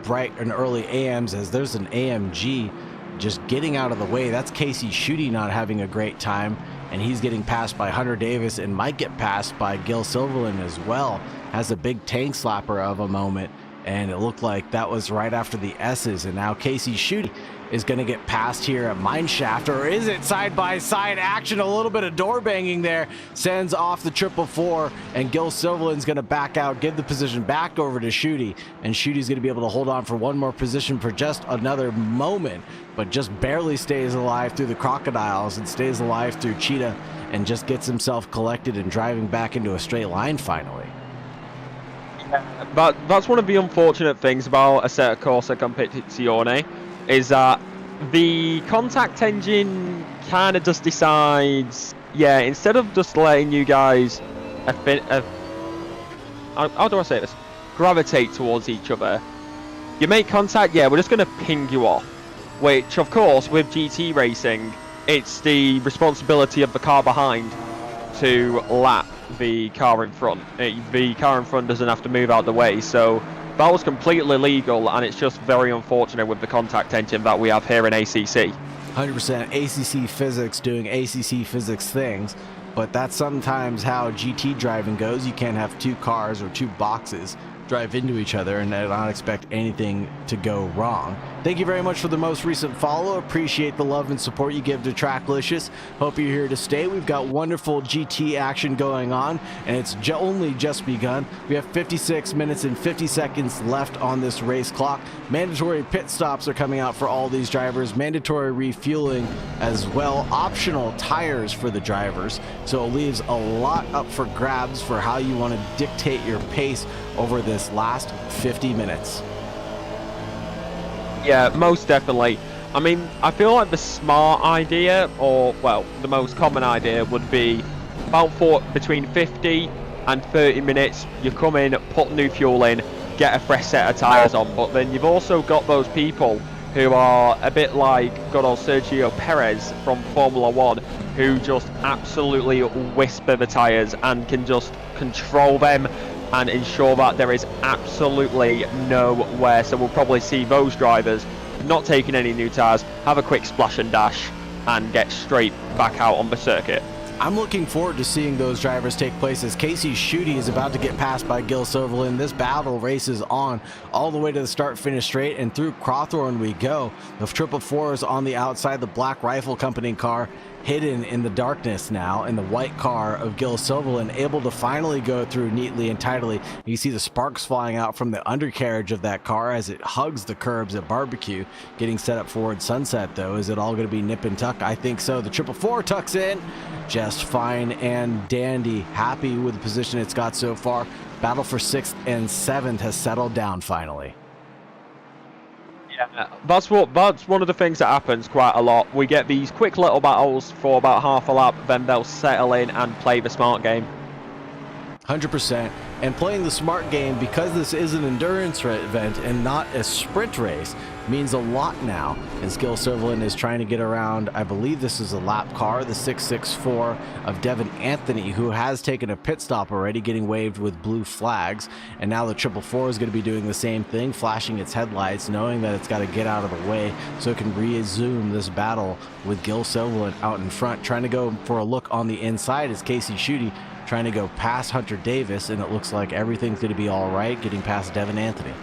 bright and early AMs, as there's an AMG just getting out of the way. That's Casey Schutte not having a great time, and he's getting passed by Hunter Davis and might get passed by Gil Silverland as well. Has a big tank slapper of a moment, and it looked like that was right after the S's, and now Casey Schutte is going to get passed here at Mineshaft, or is it side-by-side action? A little bit of door banging there, sends off the 444, and Gil Silverland's going to back out, give the position back over to Schutte, and Schutte's going to be able to hold on for one more position for just another moment, but just barely stays alive through the crocodiles and stays alive through Cheetah, and just gets himself collected and driving back into a straight line finally. But that's one of the unfortunate things about Assetto Corsa Competizione, is that the contact engine kind of just decides, yeah, instead of just letting you guys how do I say this, gravitate towards each other, you make contact, yeah, we're just going to ping you off, which of course with GT racing it's the responsibility of the car behind to lap the car in front. The car in front doesn't have to move out the way, so that was completely legal, and it's just very unfortunate with the contact engine that we have here in ACC. 100% ACC physics doing ACC physics things, but that's sometimes how GT driving goes. You can't have two cars or two boxes drive into each other and not expect anything to go wrong. Thank you very much for the most recent follow. Appreciate the love and support you give to Tracklicious. Hope you're here to stay. We've got wonderful GT action going on, and it's only just begun. We have 56 minutes and 50 seconds left on this race clock. Mandatory pit stops are coming out for all these drivers. Mandatory refueling as well. Optional tires for the drivers. So it leaves a lot up for grabs for how you want to dictate your pace over this last 50 minutes. Yeah, most definitely. I mean, I feel like the smart idea, or well, the most common idea would be about between 50 and 30 minutes, you come in, put new fuel in, get a fresh set of tyres on. But then you've also got those people who are a bit like good old Sergio Perez from Formula 1, who just absolutely whisper the tyres and can just control them and ensure that there is absolutely no wear. So we'll probably see those drivers not taking any new tyres, have a quick splash and dash, and get straight back out on the circuit. I'm looking forward to seeing those drivers take place as Casey Schutte is about to get passed by Gil Silverland. This battle races on all the way to the start-finish straight, and through Crawthorne we go. The 444 is on the outside, the Black Rifle Company car hidden in the darkness now, and the white car of Gil Silverland able to finally go through neatly and tidily. You see the sparks flying out from the undercarriage of that car as it hugs the curbs at Barbecue, getting set up forward Sunset though. Is it all going to be nip and tuck? I think so. The 444 tucks in just fine and dandy. Happy with the position it's got so far. Battle for 6th and 7th has settled down finally. Yeah, that's one of the things that happens quite a lot. We get these quick little battles for about half a lap, then they'll settle in and play the smart game. 100%. And playing the smart game, because this is an endurance event and not a sprint race, means a lot now, as Gil Silverland is trying to get around, I believe this is a lap car, the 664 of Devin Anthony, who has taken a pit stop already, getting waved with blue flags. And now the 444 is going to be doing the same thing, flashing its headlights, knowing that it's got to get out of the way so it can resume this battle with Gil Silverland out in front. Trying to go for a look on the inside is Casey Schutte, trying to go past Hunter Davis, and it looks like everything's going to be all right, getting past Devin Anthony.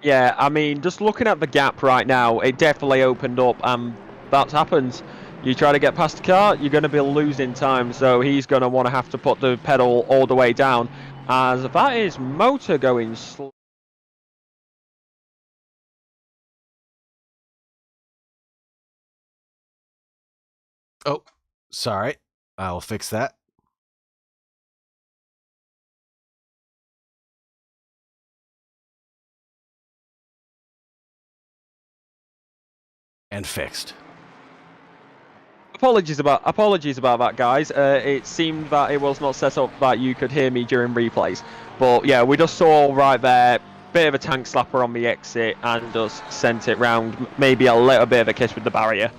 Yeah, I mean, just looking at the gap right now, it definitely opened up, and that happens. You try to get past the car, you're going to be losing time, so he's going to want to have to put the pedal all the way down, as that is Motor going slow. Oh, sorry. I'll fix that. And fixed. Apologies about that, guys. It seemed that it was not set up that you could hear me during replays, but yeah, we just saw right there, bit of a tank slapper on the exit and just sent it round, maybe a little bit of a kiss with the barrier.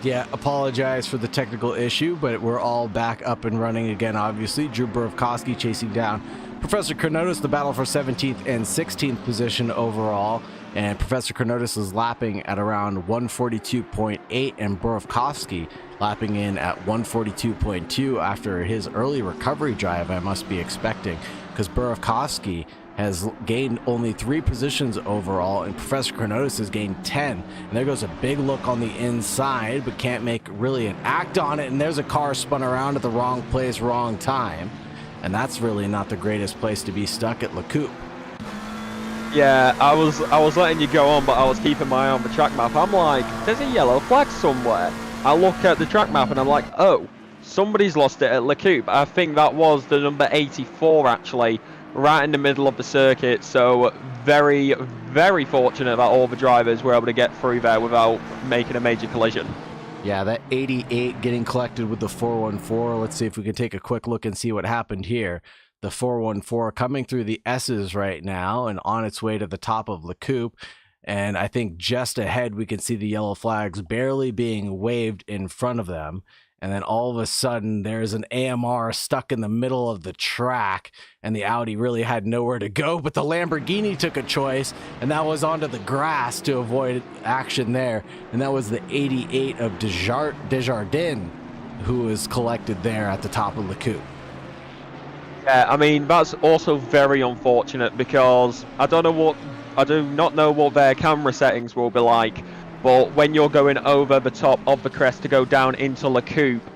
Yeah, apologize for the technical issue, but we're all back up and running again, obviously. Drew Burovkowski chasing down Professor Chronotis, the battle for 17th and 16th position overall. And Professor Chronotis is lapping at around 142.8, and Burovkowski lapping in at 142.2 after his early recovery drive, I must be expecting, because Burovkowski has gained only 3 positions overall, and Professor Chronotis has gained 10. And there goes a big look on the inside, but can't make really an act on it. And there's a car spun around at the wrong place, wrong time. And that's really not the greatest place to be stuck at La Coupe. Yeah, I was letting you go on, but I was keeping my eye on the track map. I'm like, there's a yellow flag somewhere. I look at the track map and I'm like, oh, somebody's lost it at La Coupe. I think that was the number 84 actually, right in the middle of the circuit. So very, very fortunate that all the drivers were able to get through there without making a major collision. Yeah, that 88 getting collected with the 414. Let's see if we can take a quick look and see what happened here. The 414 coming through the S's right now and on its way to the top of La Coupe. And I think just ahead we can see the yellow flags barely being waved in front of them. And then all of a sudden there's an AMR stuck in the middle of the track, and the Audi really had nowhere to go, but the Lamborghini took a choice, and that was onto the grass to avoid action there. And that was the 88 of Desjardins who was collected there at the top of La Coupe. Yeah, I mean, that's also very unfortunate because I do not know what their camera settings will be like, but when you're going over the top of the crest to go down into La Coupe,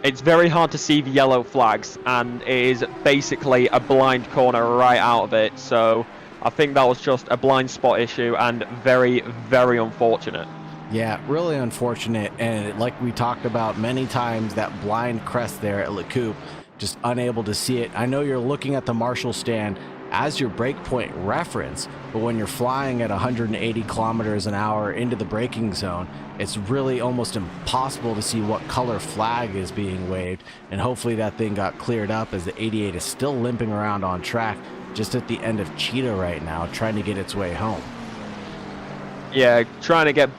it's very hard to see the yellow flags, and it is basically a blind corner right out of it. So I think that was just a blind spot issue and very, very unfortunate. Yeah, really unfortunate. And like we talked about many times, that blind crest there at La Coupe, just unable to see it. I know you're looking at the Marshall stand as your breakpoint reference, but when you're flying at 180 kilometers an hour into the braking zone, it's really almost impossible to see what color flag is being waved. And hopefully that thing got cleared up, as the 88 is still limping around on track just at the end of Cheetah right now, trying to get its way home. Yeah, trying to get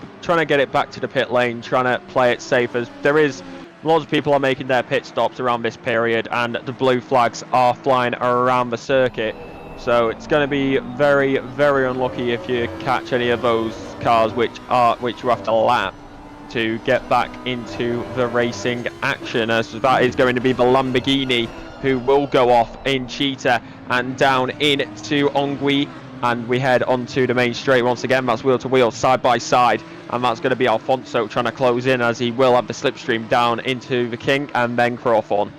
it back to the pit lane, trying to play it safe, as there is lots of people are making their pit stops around this period, and the blue flags are flying around the circuit. So it's going to be very, very unlucky if you catch any of those cars which you have to lap. to get back into the racing action, as that is going to be the Lamborghini who will go off in Cheetah and down into Ongui, and we head onto the main straight once again. That's wheel to wheel, side by side, and that's going to be Alfonso trying to close in, as he will have the slipstream down into the King and then Crawford.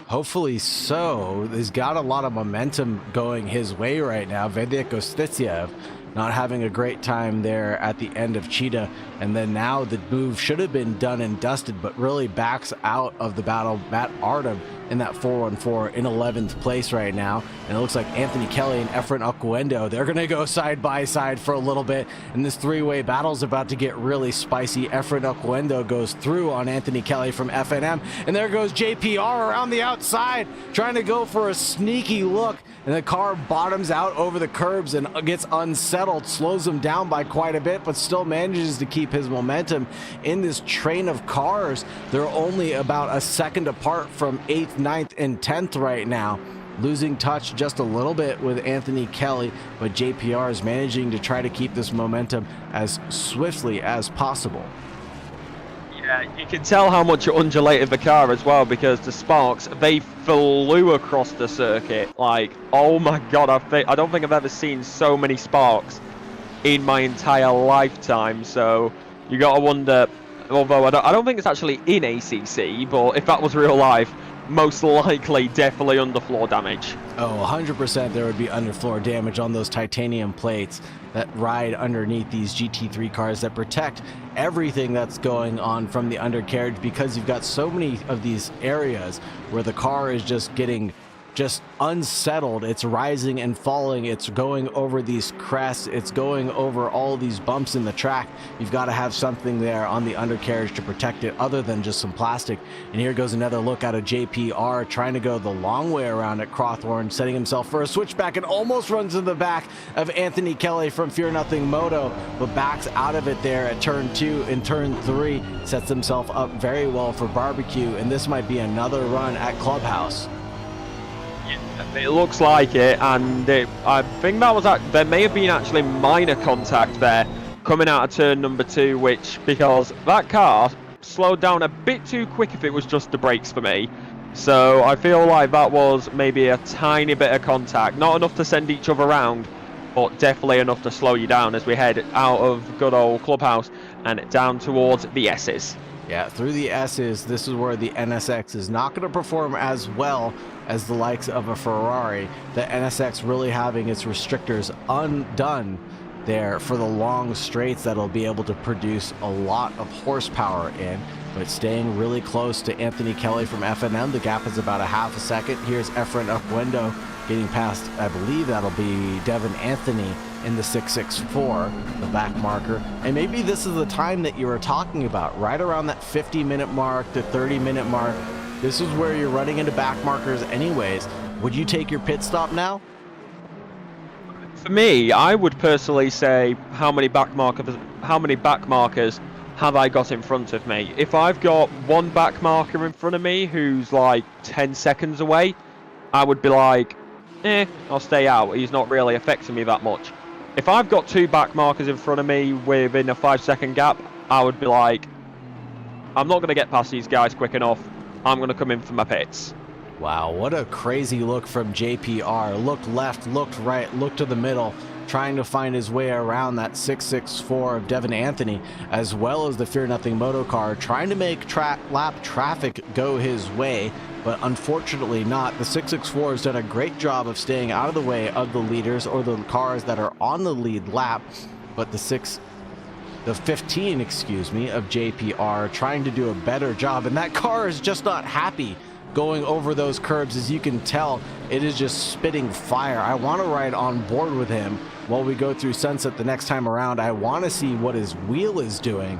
Hopefully so. He's got a lot of momentum going his way right now. Vedek Ostitsiev not having a great time there at the end of Cheetah, and then now the move should have been done and dusted, but really backs out of the battle. Matt Artem in that 414 in 11th place right now, and it looks like Anthony Kelly and Efren Oquendo, they're gonna go side by side for a little bit, and this three-way battle is about to get really spicy. Efren Oquendo goes through on Anthony Kelly from FNM, and there goes JPR around the outside trying to go for a sneaky look, and the car bottoms out over the curbs and gets unsettled, slows him down by quite a bit, but still manages to keep his momentum in this train of cars. They're only about a second apart from 8th, 9th, and 10th right now. Losing touch just a little bit with Anthony Kelly, but JPR is managing to try to keep this momentum as swiftly as possible. Yeah, you can tell how much it undulated the car as well, because the sparks, they flew across the circuit. Like, oh my god, I don't think I've ever seen so many sparks in my entire lifetime. So you gotta wonder, although I don't think it's actually in ACC, but if that was real life, most likely definitely underfloor damage. Oh, 100% there would be underfloor damage on those titanium plates that ride underneath these GT3 cars that protect everything that's going on from the undercarriage, because you've got so many of these areas where the car is just getting unsettled. It's rising and falling. It's going over these crests. It's going over all these bumps in the track. You've got to have something there on the undercarriage to protect it other than just some plastic. And here goes another look out of JPR trying to go the long way around at Crawthorne, setting himself for a switchback and almost runs to the back of Anthony Kelly from Fear Nothing Moto, but backs out of it there at turn 2 and turn 3. Sets himself up very well for barbecue, and this might be another run at Clubhouse. It looks like it, and I think that was there may have been actually minor contact there coming out of turn number 2, which, because that car slowed down a bit too quick if it was just the brakes for me. So I feel like that was maybe a tiny bit of contact, not enough to send each other around, but definitely enough to slow you down as we head out of good old Clubhouse and down towards the S's. Yeah, through the S's, this is where the NSX is not going to perform as well as the likes of a Ferrari. The NSX really having its restrictors undone there for the long straights that'll be able to produce a lot of horsepower in, but staying really close to Anthony Kelly from FNM. The gap is about a half a second. Here's Efren Oquendo getting past, I believe that'll be Devin Anthony in the 664, the back marker. And maybe this is the time that you were talking about, right around that 50-minute mark, the 30-minute mark. This is where you're running into back markers anyways. Would you take your pit stop now? For me, I would personally say how many back markers have I got in front of me? If I've got one back marker in front of me who's like 10 seconds away, I would be like, I'll stay out. He's not really affecting me that much. If I've got two back markers in front of me within a 5-second gap, I would be like, I'm not going to get past these guys quick enough. I'm going to come in for my pits. Wow, what a crazy look from JPR. Looked left, looked right, looked to the middle, trying to find his way around that 664 of Devin Anthony, as well as the Fear Nothing Moto car, trying to make lap traffic go his way, but unfortunately not. The 664 has done a great job of staying out of the way of the leaders or the cars that are on the lead lap, but the 15, excuse me, of JPR trying to do a better job, and that car is just not happy going over those curbs. As you can tell, it is just spitting fire. I want to ride on board with him while we go through Sunset the next time around. I want to see what his wheel is doing,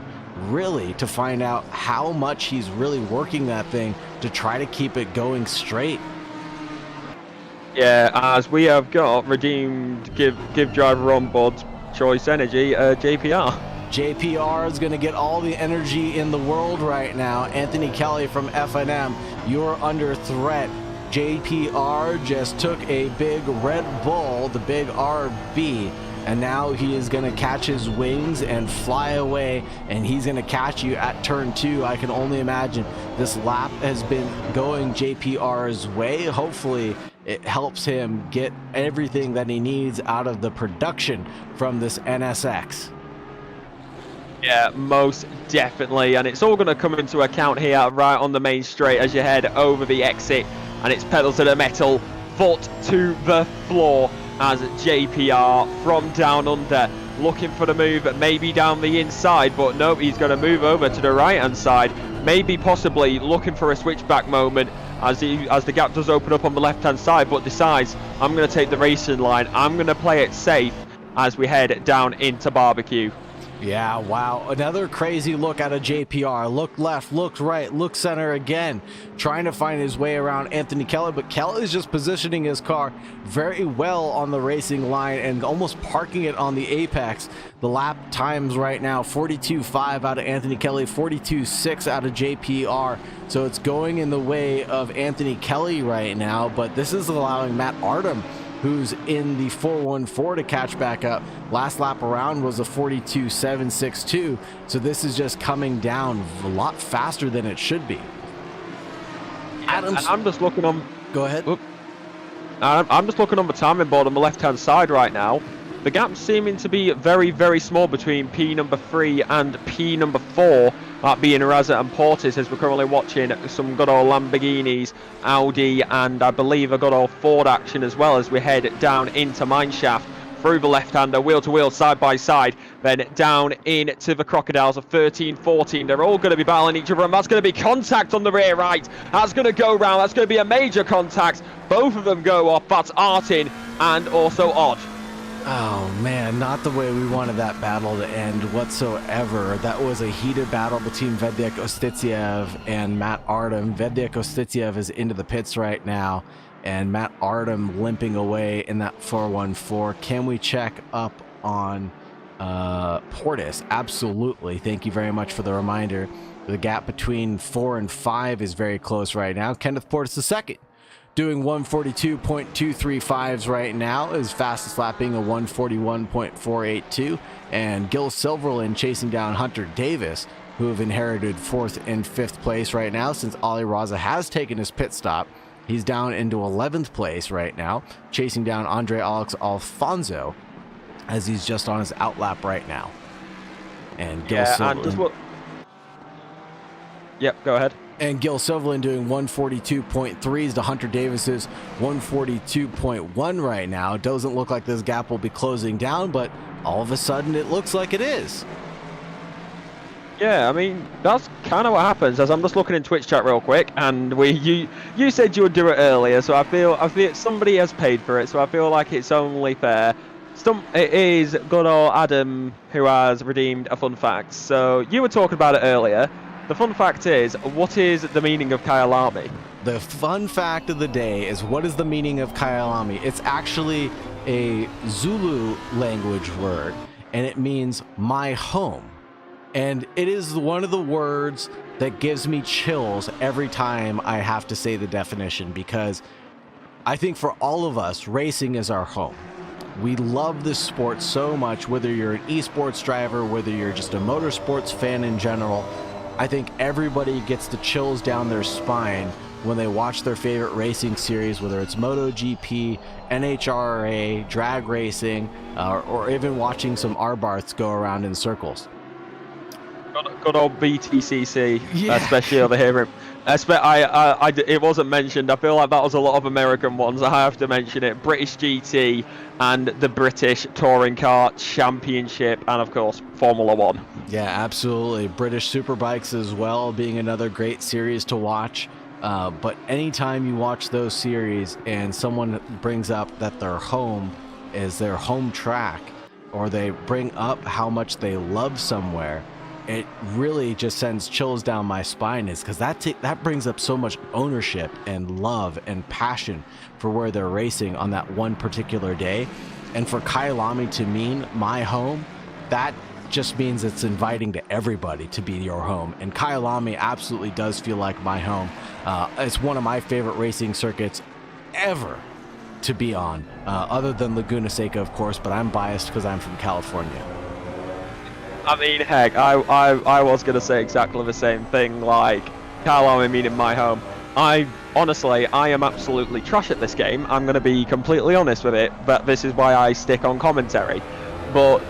really, to find out how much he's really working that thing to try to keep it going straight. Yeah, as we have got redeemed give driver on board choice energy, JPR. JPR is going to get all the energy in the world right now. Anthony Kelly from FNM, you're under threat. JPR just took a big Red Bull, the big RB, and now he is going to catch his wings and fly away, and he's going to catch you at turn 2. I can only imagine this lap has been going JPR's way. Hopefully it helps him get everything that he needs out of the production from this NSX. Yeah, most definitely, and it's all going to come into account here right on the main straight as you head over the exit, and it's pedal to the metal, foot to the floor as JPR from down under looking for the move, maybe down the inside, but nope, he's going to move over to the right hand side, maybe possibly looking for a switchback moment as the gap does open up on the left hand side, but decides I'm going to take the racing line, I'm going to play it safe as we head down into barbecue. Yeah, wow. Another crazy look out of JPR. Look left, look right, look center again. Trying to find his way around Anthony Kelly, but Kelly is just positioning his car very well on the racing line and almost parking it on the apex. The lap times right now, 42.5 out of Anthony Kelly, 42.6 out of JPR. So it's going in the way of Anthony Kelly right now, but this is allowing Matt Artem, who's in the 414, to catch back up. Last lap around was a 42.762, so this is just coming down a lot faster than it should be. I'm just looking on. Go ahead. I'm just looking on the timing board on the left-hand side right now. The gap's seeming to be very, very small between P number 3 and P number 4, that being Raza and Portis, as we're currently watching some good old Lamborghinis, Audi, and I believe a good old Ford action as well as we head down into Mineshaft, through the left-hander, wheel-to-wheel, side-by-side, then down into the Crocodiles of 13-14. They're all going to be battling each other, and that's going to be contact on the rear right. That's going to go round. That's going to be a major contact. Both of them go off. That's Artin and also Odd. Oh man, not the way we wanted that battle to end whatsoever. That was a heated battle between Vedek Ostitsiev and Matt Artem. Vedek Ostitsiev is into the pits right now, and Matt Artem limping away in that 414. Can we check up on Portis? Absolutely. Thank you very much for the reminder. The gap between 4 and 5 is very close right now. Kenneth Portis II doing 142.235s right now. His fastest lap being a 141.482. And Gil Silverland chasing down Hunter Davis, who have inherited 4th and 5th place right now since Ali Raza has taken his pit stop. He's down into 11th place right now, chasing down Andre Alex Alfonso as he's just on his outlap right now. And Gil Silverland. Yep, go ahead. And Gil Silverland doing 142.3s to Hunter Davis's 142.1 right now. Doesn't look like this gap will be closing down, but all of a sudden it looks like it is. Yeah, I mean, that's kind of what happens. As I'm just looking in Twitch chat real quick, and you said you would do it earlier, so I feel somebody has paid for it, so I feel like it's only fair. It is good old Adam who has redeemed a fun fact. So you were talking about it earlier. The fun fact is, what is the meaning of Kyalami? The fun fact of the day is, what is the meaning of Kyalami? It's actually a Zulu language word, and it means my home. And it is one of the words that gives me chills every time I have to say the definition, because I think for all of us, racing is our home. We love this sport so much, whether you're an esports driver, whether you're just a motorsports fan in general. I think everybody gets the chills down their spine when they watch their favorite racing series, whether it's MotoGP, NHRA, drag racing, or even watching some R-Barths go around in circles. Good old BTCC, yeah. Especially over here. It wasn't mentioned. I feel like that was a lot of American ones. I have to mention it. British GT and the British Touring Car Championship, and of course Formula One. Yeah, absolutely. British Superbikes as well, being another great series to watch. But anytime you watch those series and someone brings up that their home is their home track, or they bring up how much they love somewhere, it really just sends chills down my spine, is because that brings up so much ownership and love and passion for where they're racing on that one particular day. And for Kyalami to mean my home, that just means it's inviting to everybody to be your home. And Kyalami absolutely does feel like my home. It's one of my favorite racing circuits ever. to be on, other than Laguna Seca, of course, but I'm biased because I'm from California. I mean, heck, I was going to say exactly the same thing, like, Kyalami meaning my home. Honestly, I am absolutely trash at this game. I'm going to be completely honest with it, but this is why I stick on commentary. But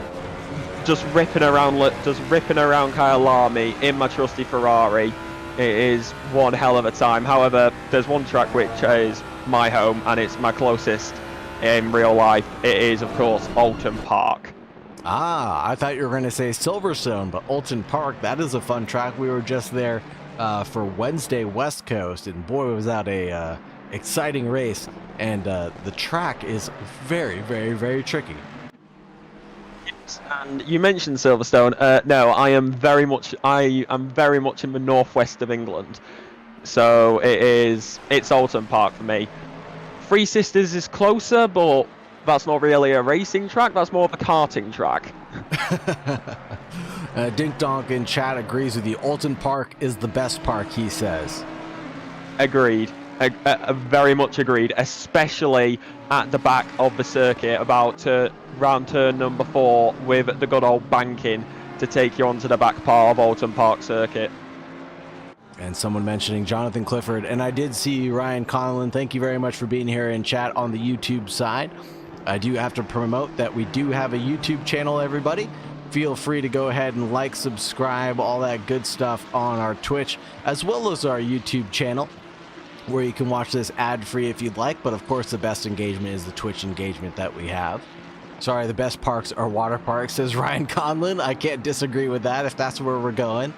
just ripping around Kyalami in my trusty Ferrari, it is one hell of a time. However, there's one track which is my home, and it's my closest in real life. It is, of course, Alton Park. Ah, I thought you were going to say Silverstone, but Alton Park, that is a fun track. We were just there for Wednesday West Coast, and boy, was that a exciting race. And the track is very, very, very tricky. Yes, and you mentioned Silverstone. No, I'm very much in the northwest of England, so it's Alton Park for me. Three Sisters is closer, but that's not really a racing track, that's more of a karting track. Dink Donk in chat agrees with you. Alton Park is the best park, he says. Agreed. Very much agreed, especially at the back of the circuit, about round turn number 4 with the good old banking to take you onto the back part of Alton Park circuit. And someone mentioning Jonathan Clifford, and I did see Ryan Conlon. Thank you very much for being here in chat on the YouTube side. I do have to promote that we do have a YouTube channel, everybody. Feel free to go ahead and like, subscribe, all that good stuff on our Twitch, as well as our YouTube channel, where you can watch this ad-free if you'd like. But of course, the best engagement is the Twitch engagement that we have. Sorry, the best parks are water parks, says Ryan Conlon. I can't disagree with that if that's where we're going.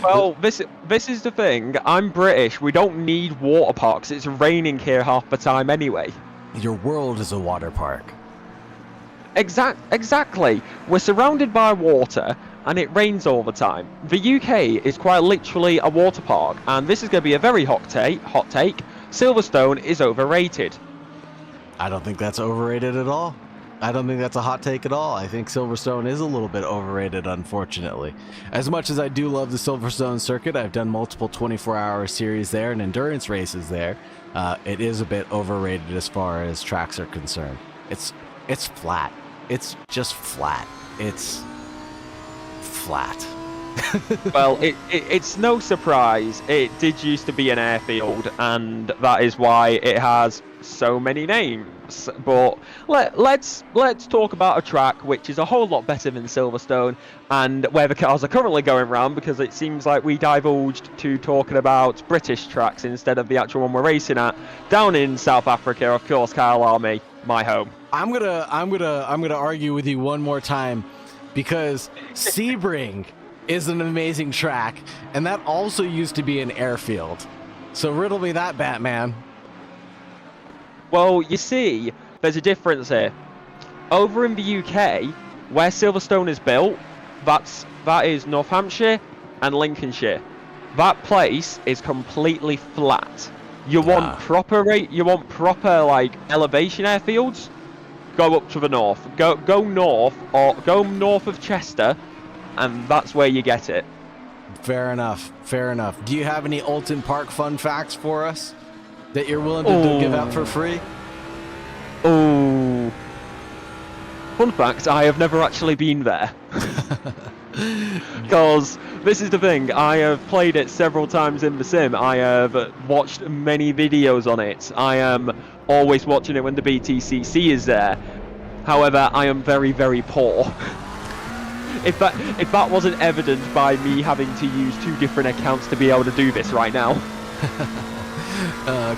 Well, this is the thing. I'm British. We don't need water parks. It's raining here half the time anyway. Your world is a water park. Exactly. We're surrounded by water, and it rains all the time. The UK is quite literally a water park, and this is going to be a very hot take. Silverstone is overrated. I don't think that's overrated at all. I don't think that's a hot take at all. I think Silverstone is a little bit overrated, unfortunately. As much as I do love the Silverstone circuit, I've done multiple 24-hour series there and endurance races there. It is a bit overrated as far as tracks are concerned. It's flat. It's just flat. It's flat. Well, it's no surprise. It did used to be an airfield, and that is why it has so many names. But let's talk about a track which is a whole lot better than Silverstone, and where the cars are currently going round, because it seems like we divulged to talking about British tracks instead of the actual one we're racing at. Down in South Africa, of course, Kyalami, my home. I'm gonna argue with you one more time, because Sebring is an amazing track, and that also used to be an airfield. So riddle me that, Batman. Well, you see, there's a difference here. Over in the UK, where Silverstone is built, that is North Hampshire and Lincolnshire. That place is completely flat. You want proper like elevation airfields? Go up to the north. Go north, or go north of Chester, and that's where you get it. Fair enough. Fair enough. Do you have any Alton Park fun facts for us that you're willing to give out for free? Oh. Fun fact, I have never actually been there. Because this is the thing, I have played it several times in the sim. I have watched many videos on it. I am always watching it when the BTCC is there. However, I am very, very poor. If that wasn't evident by me having to use 2 different accounts to be able to do this right now.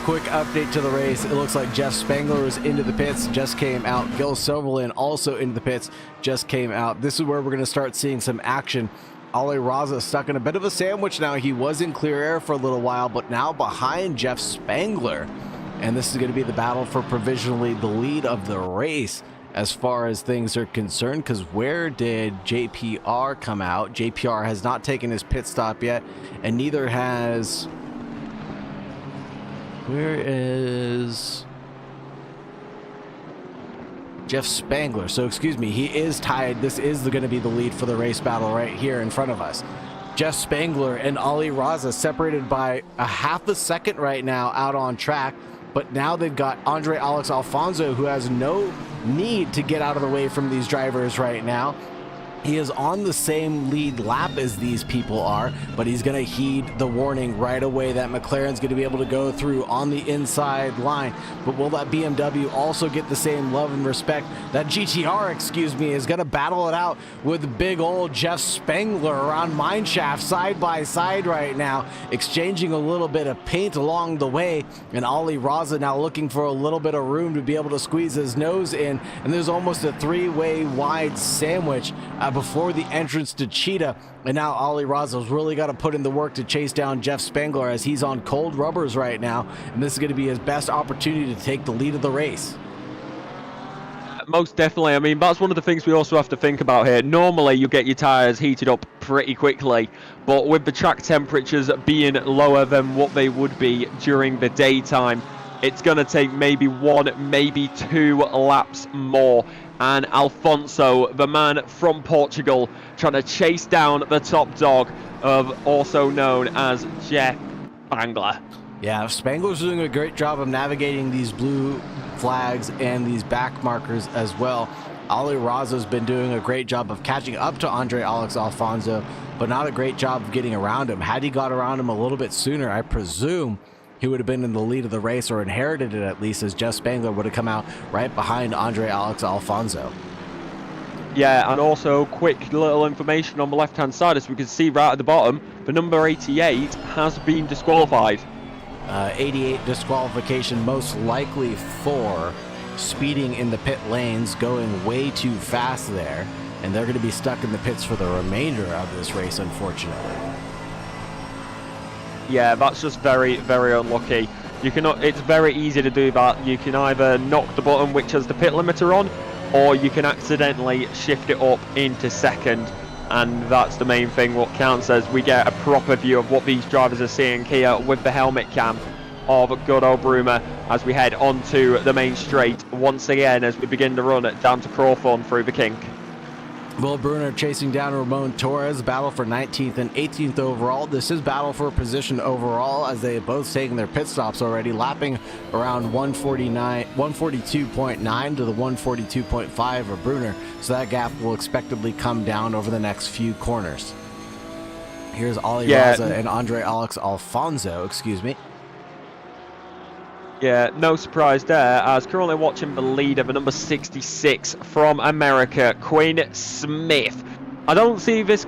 Quick update to the race. It looks like Jeff Spangler is into the pits, just came out. Gil Silverland also into the pits, just came out. This is where we're going to start seeing some action. Ali Raza stuck in a bit of a sandwich now. He was in clear air for a little while, but now behind Jeff Spangler. And this is going to be the battle for provisionally the lead of the race as far as things are concerned, because where did JPR come out? JPR has not taken his pit stop yet, and neither has... Where is Jeff Spangler? So excuse me, he is tied. This is going to be the lead for the race battle right here in front of us. Jeff Spangler and Ali Raza separated by a half a second right now out on track. but now they've got Andre Alex Alfonso, who has no need to get out of the way from these drivers right now. He is on the same lead lap as these people are, but he's going to heed the warning right away that McLaren's going to be able to go through on the inside line. But will that BMW also get the same love and respect? That GTR, excuse me, is going to battle it out with big old Jeff Spengler around mineshaft side by side right now, exchanging a little bit of paint along the way. And Ali Raza now looking for a little bit of room to be able to squeeze his nose in. And there's almost a three-way wide sandwich before the entrance to Cheetah, and now Ali Raza's really got to put in the work to chase down Jeff Spengler as he's on cold rubbers right now, and this is going to be his best opportunity to take the lead of the race. Most definitely. I mean, that's one of the things we also have to think about here. Normally you get your tyres heated up pretty quickly, but with the track temperatures being lower than what they would be during the daytime, it's going to take maybe 1, maybe 2 laps more. And Alfonso, the man from Portugal, trying to chase down the top dog, of also known as Jeff Spengler. Yeah, Spengler's doing a great job of navigating these blue flags and these back markers as well. Ali Raza's been doing a great job of catching up to Andre Alex Alfonso, but not a great job of getting around him. Had he got around him a little bit sooner, I presume he would have been in the lead of the race, or inherited it at least, as Jeff Spengler would have come out right behind Andre Alex Alfonso. Yeah, and also quick little information on the left-hand side, as we can see right at the bottom, the number 88 has been disqualified. 88 disqualification, most likely for speeding in the pit lanes, going way too fast there, and they're going to be stuck in the pits for the remainder of this race, unfortunately. Yeah, that's just very, very unlucky. You cannot. It's very easy to do that. You can either knock the button which has the pit limiter on, or you can accidentally shift it up into second, and that's the main thing. What counts as we get a proper view of what these drivers are seeing here with the helmet cam of good old Bruma as we head onto the main straight once again as we begin to run down to Crawthorne through the kink. Will Brunner chasing down Ramon Torres, battle for 19th and 18th overall. This is battle for position overall, as they have both taken their pit stops already, lapping around 142.9 to the 142.5 of Brunner. So that gap will expectedly come down over the next few corners. Here's Ali Raza and Andre Alex Alfonso, excuse me. Yeah, no surprise there, as currently watching the leader, the number 66 from America, Quinn Smith. I don't see this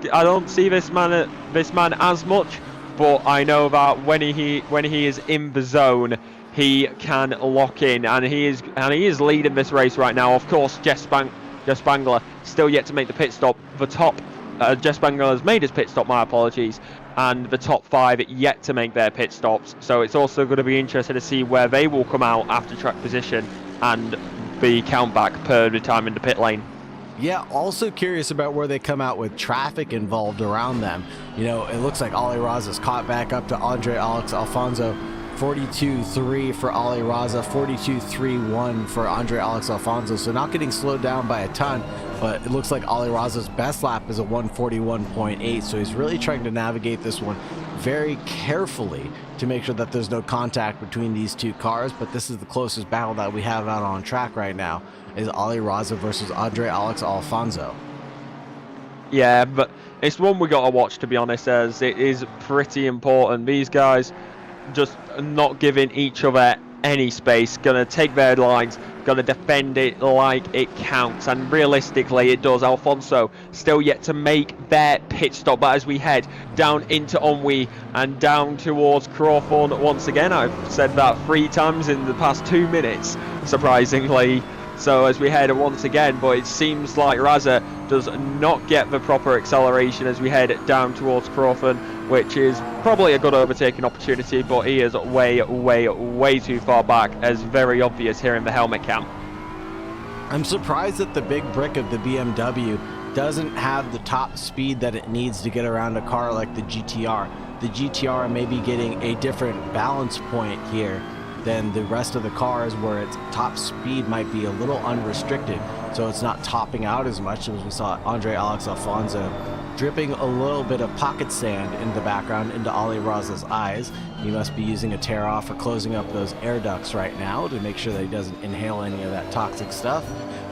man as much, but I know that when he is in the zone, he can lock in, and he is leading this race right now. Of course, Jeff Spengler still yet to make the pit stop. The top, Jeff Spengler has made his pit stop, my apologies, and the top 5 yet to make their pit stops. So it's also going to be interesting to see where they will come out after track position and the count back per the time in the pit lane. Yeah, also curious about where they come out with traffic involved around them. You know, it looks like Ali Raza's caught back up to Andre Alex Alfonso. 42.3 for Ali Raza, 42.31 for Andre Alex Alfonso. So not getting slowed down by a ton, but it looks like Ali Raza's best lap is a 141.8. So he's really trying to navigate this one very carefully to make sure that there's no contact between these two cars. But this is the closest battle that we have out on track right now, is Ali Raza versus Andre Alex Alfonso. Yeah, but it's one we got to watch, to be honest, as it is pretty important. These guys just not giving each other any space, gonna take their lines, gonna defend it like it counts, and realistically it does. Alfonso still yet to make their pit stop, but as we head down into Onwy and down towards Crawthorne once again, I've said that 3 times in the past 2 minutes, surprisingly. So as we head once again, but it seems like Raza does not get the proper acceleration as we head down towards Crawthorne, which is probably a good overtaking opportunity, but he is way, way, way too far back, as very obvious here in the helmet cam. I'm surprised that the big brick of the BMW doesn't have the top speed that it needs to get around a car like the GTR. The GTR may be getting a different balance point here than the rest of the cars, where its top speed might be a little unrestricted, so it's not topping out as much as we saw Andre Alex Alfonso dripping a little bit of pocket sand in the background into Ali Raza's eyes. He must be using a tear off or closing up those air ducts right now to make sure that he doesn't inhale any of that toxic stuff.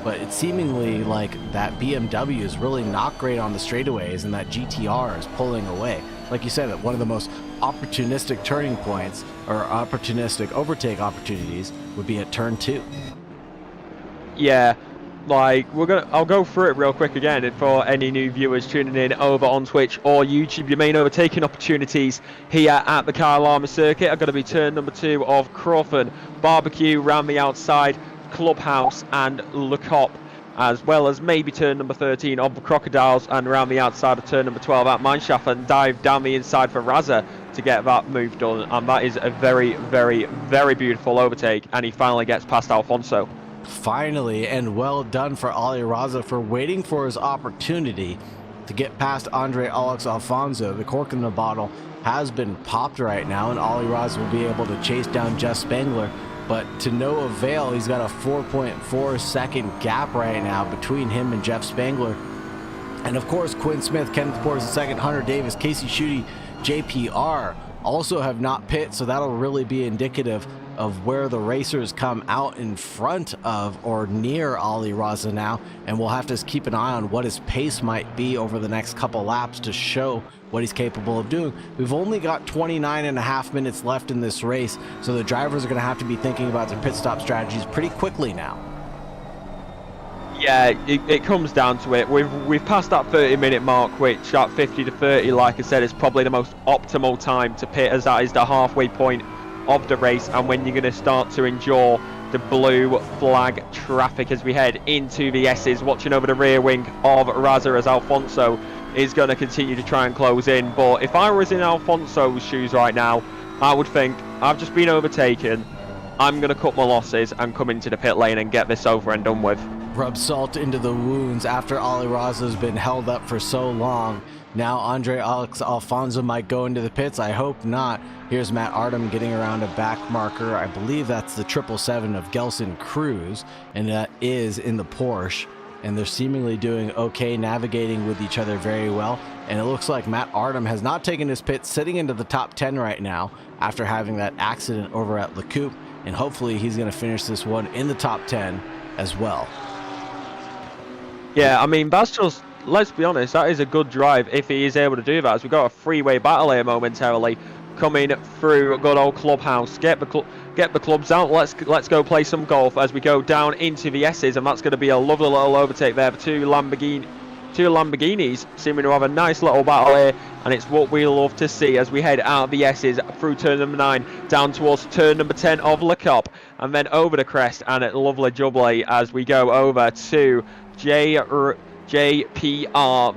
But it's seemingly like that BMW is really not great on the straightaways, and that GTR is pulling away. Like you said, one of the most opportunistic turning points or opportunistic overtake opportunities would be at turn 2. Yeah, like I'll go through it real quick again, and for any new viewers tuning in over on Twitch or YouTube, your main overtaking opportunities here at the Kyalami circuit are going to be turn number 2 of Crawford, Barbecue, round the outside, Clubhouse and Le Cop, as well as maybe turn number 13 of the Crocodiles, and around the outside of turn number 12 at Mineshaft, and dive down the inside for Raza to get that move done. And that is a very, very, very beautiful overtake, and he finally gets past Alfonso. Finally, and well done for Ali Raza for waiting for his opportunity to get past Andre Alex Alfonso. The cork in the bottle has been popped right now, and Ali Raza will be able to chase down Jeff Spangler, but to no avail. He's got a 4.4 second gap right now between him and Jeff Spangler. And of course, Quinn Smith, Kenneth Porter II, Hunter Davis, Casey Schutte, JPR also have not pit, so that'll really be indicative of where the racers come out in front of or near Ali Raza now, and we'll have to keep an eye on what his pace might be over the next couple laps to show what he's capable of doing. We've only got 29.5 minutes left in this race, so the drivers are going to have to be thinking about their pit stop strategies pretty quickly now. Yeah, it comes down to it. We've passed that 30-minute mark, which at 50 to 30, like I said, is probably the most optimal time to pit, as that is the halfway point of the race, and when you're going to start to endure the blue flag traffic as we head into the S's. Watching over the rear wing of Raza as Alfonso is going to continue to try and close in. But if I was in Alfonso's shoes right now, I would think, I've just been overtaken, I'm going to cut my losses and come into the pit lane and get this over and done with. Rub salt into the wounds after Ali Raza has been held up for so long. Now Andre Alex Alfonso might go into the pits. I hope not. Here's Matt Artem getting around a back marker. I believe that's the 777 of Gelson Cruz, and that is in the Porsche. And they're seemingly doing okay, navigating with each other very well. And it looks like Matt Artem has not taken his pit, sitting into the top 10 right now after having that accident over at Le Coupe. And hopefully he's going to finish this one in the top 10 as well. Yeah, I mean, that's just, let's be honest, that is a good drive if he is able to do that, as we've got a freeway battle here momentarily coming through good old Clubhouse. Get the clubs out. Let's go play some golf as we go down into the S's, and that's going to be a lovely little overtake there for two Lamborghinis seeming to have a nice little battle here, and it's what we love to see as we head out of the S's through turn number 9 down towards turn number 10 of Le Cop, and then over the crest and at lovely jubbly as we go over to JPR,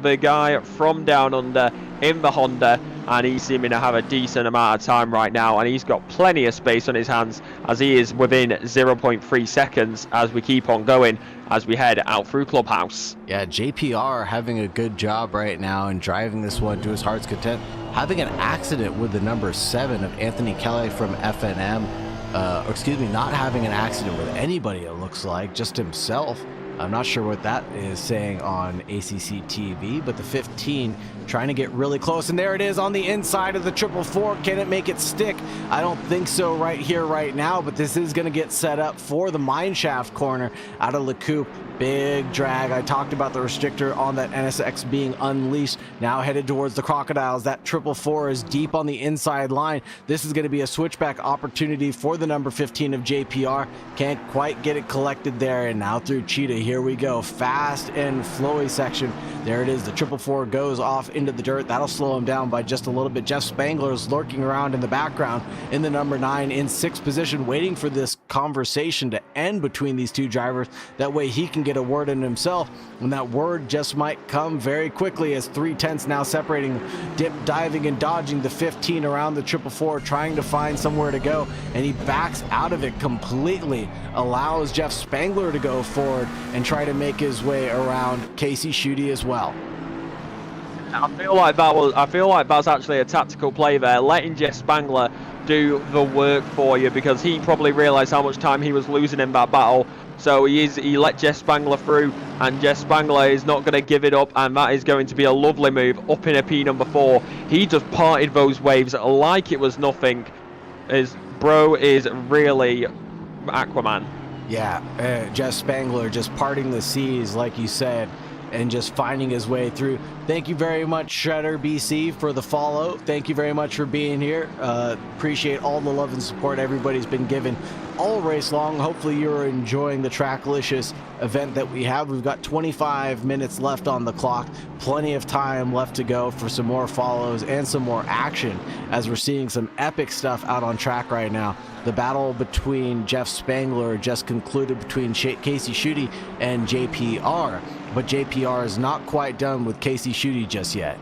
the guy from down under in the Honda, and he's seeming to have a decent amount of time right now, and he's got plenty of space on his hands as he is within 0.3 seconds as we keep on going as we head out through Clubhouse. Yeah, JPR having a good job right now and driving this one to his heart's content. Having an accident with the number 7 of Anthony Kelly from FNM, or excuse me, not having an accident with anybody, it looks like, just himself. I'm not sure what that is saying on ACC TV, but the 15 trying to get really close, and there it is on the inside of the 444. Can it make it stick? I don't think so right here, right now, but this is going to get set up for the mineshaft corner out of Le Coupe. Big drag. I talked about the restrictor on that NSX being unleashed. Now headed towards the Crocodiles. That 444 is deep on the inside line. This is going to be a switchback opportunity for the number 15 of JPR. Can't quite get it collected there, and now through Cheetah. Here we go. Fast and flowy section. There it is. The 444 goes off into the dirt. That'll slow him down by just a little bit. Jeff Spangler is lurking around in the background in the number 9 in 6th position, waiting for this conversation to end between these two drivers. That way he can get a word in himself, and that word just might come very quickly as 3/10 now separating, dip, diving, and dodging the 15 around the 444, trying to find somewhere to go, and he backs out of it completely, allows Jeff Spangler to go forward and try to make his way around Casey Schutte as well. I feel like that's actually a tactical play there, letting Jeff Spangler do the work for you, because he probably realized how much time he was losing in that battle So he let Jeff Spangler through, and Jeff Spangler is not going to give it up, and that is going to be a lovely move up in a P number 4. He just parted those waves like it was nothing. His bro is really Aquaman. Yeah, Jeff Spangler just parting the seas, like you said, and just finding his way through. Thank you very much, Shredder BC, for the follow. Thank you very much for being here. Appreciate all the love and support everybody's been given all race long. Hopefully you're enjoying the Tracklicious event that we have. We've got 25 minutes left on the clock. Plenty of time left to go for some more follows and some more action, as we're seeing some epic stuff out on track right now. The battle between Jeff Spangler just concluded between Casey Schutte and JPR, but JPR is not quite done with Casey Schutte just yet.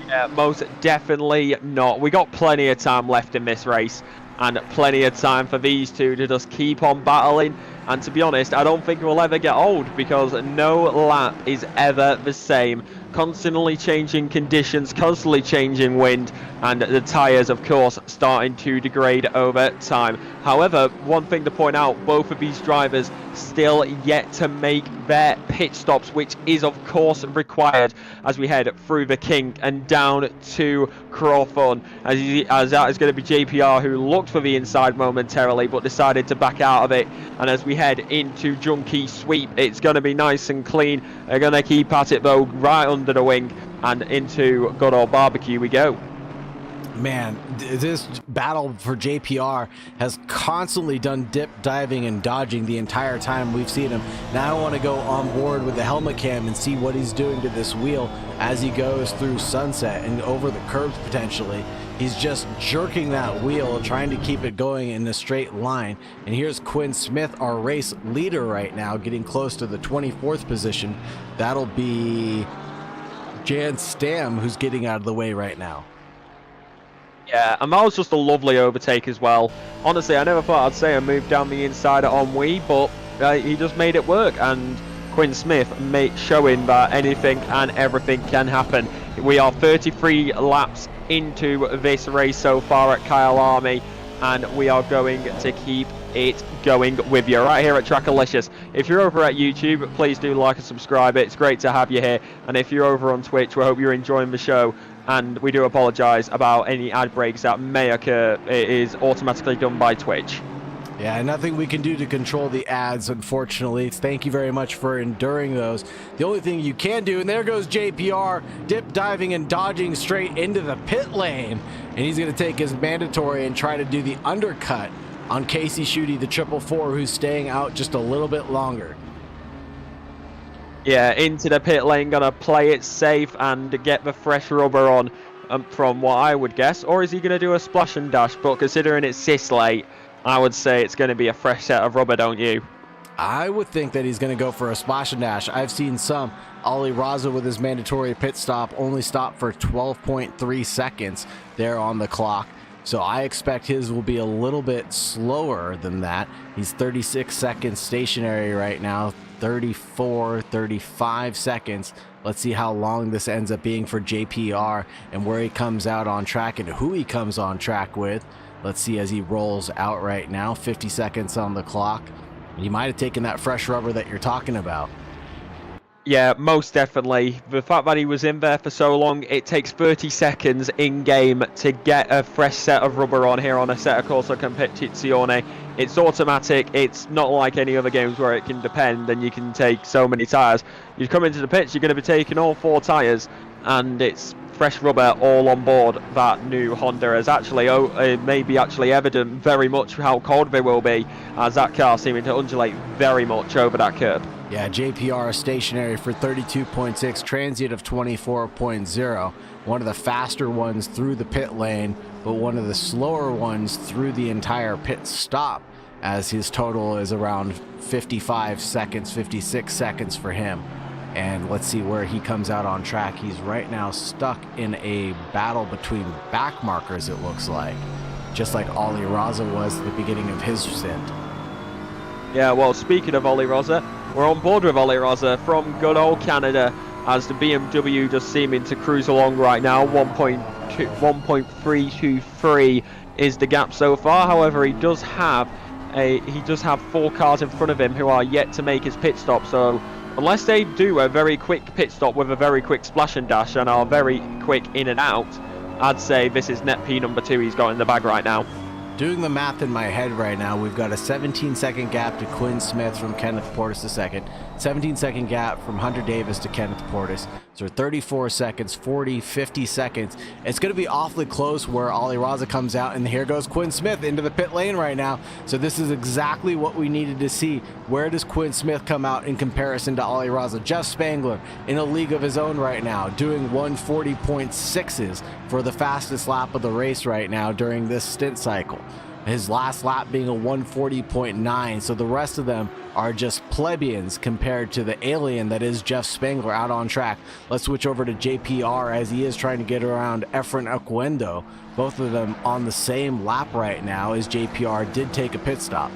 Yeah, most definitely not. We got plenty of time left in this race, and plenty of time for these two to just keep on battling. And to be honest, I don't think we'll ever get old, because no lap is ever the same. Constantly changing conditions, constantly changing wind, and the tyres, of course, starting to degrade over time. However, one thing to point out, both of these drivers still yet to make their pit stops, which is, of course, required as we head through the kink and down to Crawford, as that is going to be JPR, who looked for the inside momentarily but decided to back out of it. And as we head into Junkie Sweep, it's going to be nice and clean. They're going to keep at it though, right under the wing, and into good old barbecue we go. Man, this battle for JPR has constantly done dip, diving, and dodging the entire time we've seen him. Now I want to go on board with the helmet cam and see what he's doing to this wheel as he goes through Sunset and over the curbs potentially. He's just jerking that wheel, trying to keep it going in a straight line. And here's Quinn Smith, our race leader right now, getting close to the 24th position. That'll be Jan Stam, who's getting out of the way right now. Yeah, and that was just a lovely overtake as well. Honestly, I never thought I'd say a move down the inside on Wii, but he just made it work, and Quinn Smith showing that anything and everything can happen. We are 33 laps into this race so far at Kyalami, and we are going to keep it going with you right here at Trackalicious. If you're over at YouTube, please do like and subscribe. It's great to have you here, and if you're over on Twitch, we hope you're enjoying the show. And we do apologize about any ad breaks that may occur. It is automatically done by Twitch. Yeah, nothing we can do to control the ads, unfortunately. Thank you very much for enduring those. The only thing you can do, and there goes JPR, dip, diving, and dodging straight into the pit lane. And he's going to take his mandatory and try to do the undercut on Casey Schutte, the 444, who's staying out just a little bit longer. Yeah, into the pit lane, gonna play it safe and get the fresh rubber on, from what I would guess. Or is he gonna do a splash and dash? But considering it's this late, I would say it's gonna be a fresh set of rubber, don't you? I would think that he's gonna go for a splash and dash. I've seen some. Ollie Raza with his mandatory pit stop only stopped for 12.3 seconds there on the clock. So I expect his will be a little bit slower than that. He's 36 seconds stationary right now. 34, 35 seconds. Let's see how long this ends up being for JPR and where he comes out on track and who he comes on track with. Let's see as he rolls out right now. 50 seconds on the clock. He might have taken that fresh rubber that you're talking about. Yeah, most definitely. The fact that he was in there for so long, it takes 30 seconds in-game to get a fresh set of rubber on here on a set of Corsa Competizione. It's automatic. It's not like any other games where it can depend and you can take so many tyres. You come into the pits, you're going to be taking all 4 tyres, and it's fresh rubber all on board that new Honda. Is actually, it may be actually evident very much how cold they will be, as that car seeming to undulate very much over that curb. Yeah, JPR stationary for 32.6, transient of 24.0. One of the faster ones through the pit lane, but one of the slower ones through the entire pit stop, as his total is around 55 seconds, 56 seconds for him. And let's see where he comes out on track. He's right now stuck in a battle between back markers, it looks like, just like Ollie Raza was at the beginning of his stint. Yeah, well, speaking of Ollie Raza, we're on board with Ollie Raza from good old Canada, as the BMW just seeming to cruise along right now. 1.323 is the gap so far. However, he does have he does have 4 cars in front of him who are yet to make his pit stop. So unless they do a very quick pit stop with a very quick splash and dash and are very quick in and out, I'd say this is net P number 2 he's got in the bag right now. Doing the math in my head right now, we've got a 17-second gap to Quinn Smith from Kenneth Portis II, 17-second gap from Hunter Davis to Kenneth Portis. So 34 seconds, 40, 50 seconds. It's going to be awfully close where Ali Raza comes out, and here goes Quinn Smith into the pit lane right now. So this is exactly what we needed to see. Where does Quinn Smith come out in comparison to Ali Raza? Jeff Spangler in a league of his own right now, doing 140.6s for the fastest lap of the race right now during this stint cycle. His last lap being a 140.9, so the rest of them are just plebeians compared to the alien that is Jeff Spangler out on track. Let's switch over to JPR as he is trying to get around Efren Oquendo. Both of them on the same lap right now as JPR did take a pit stop.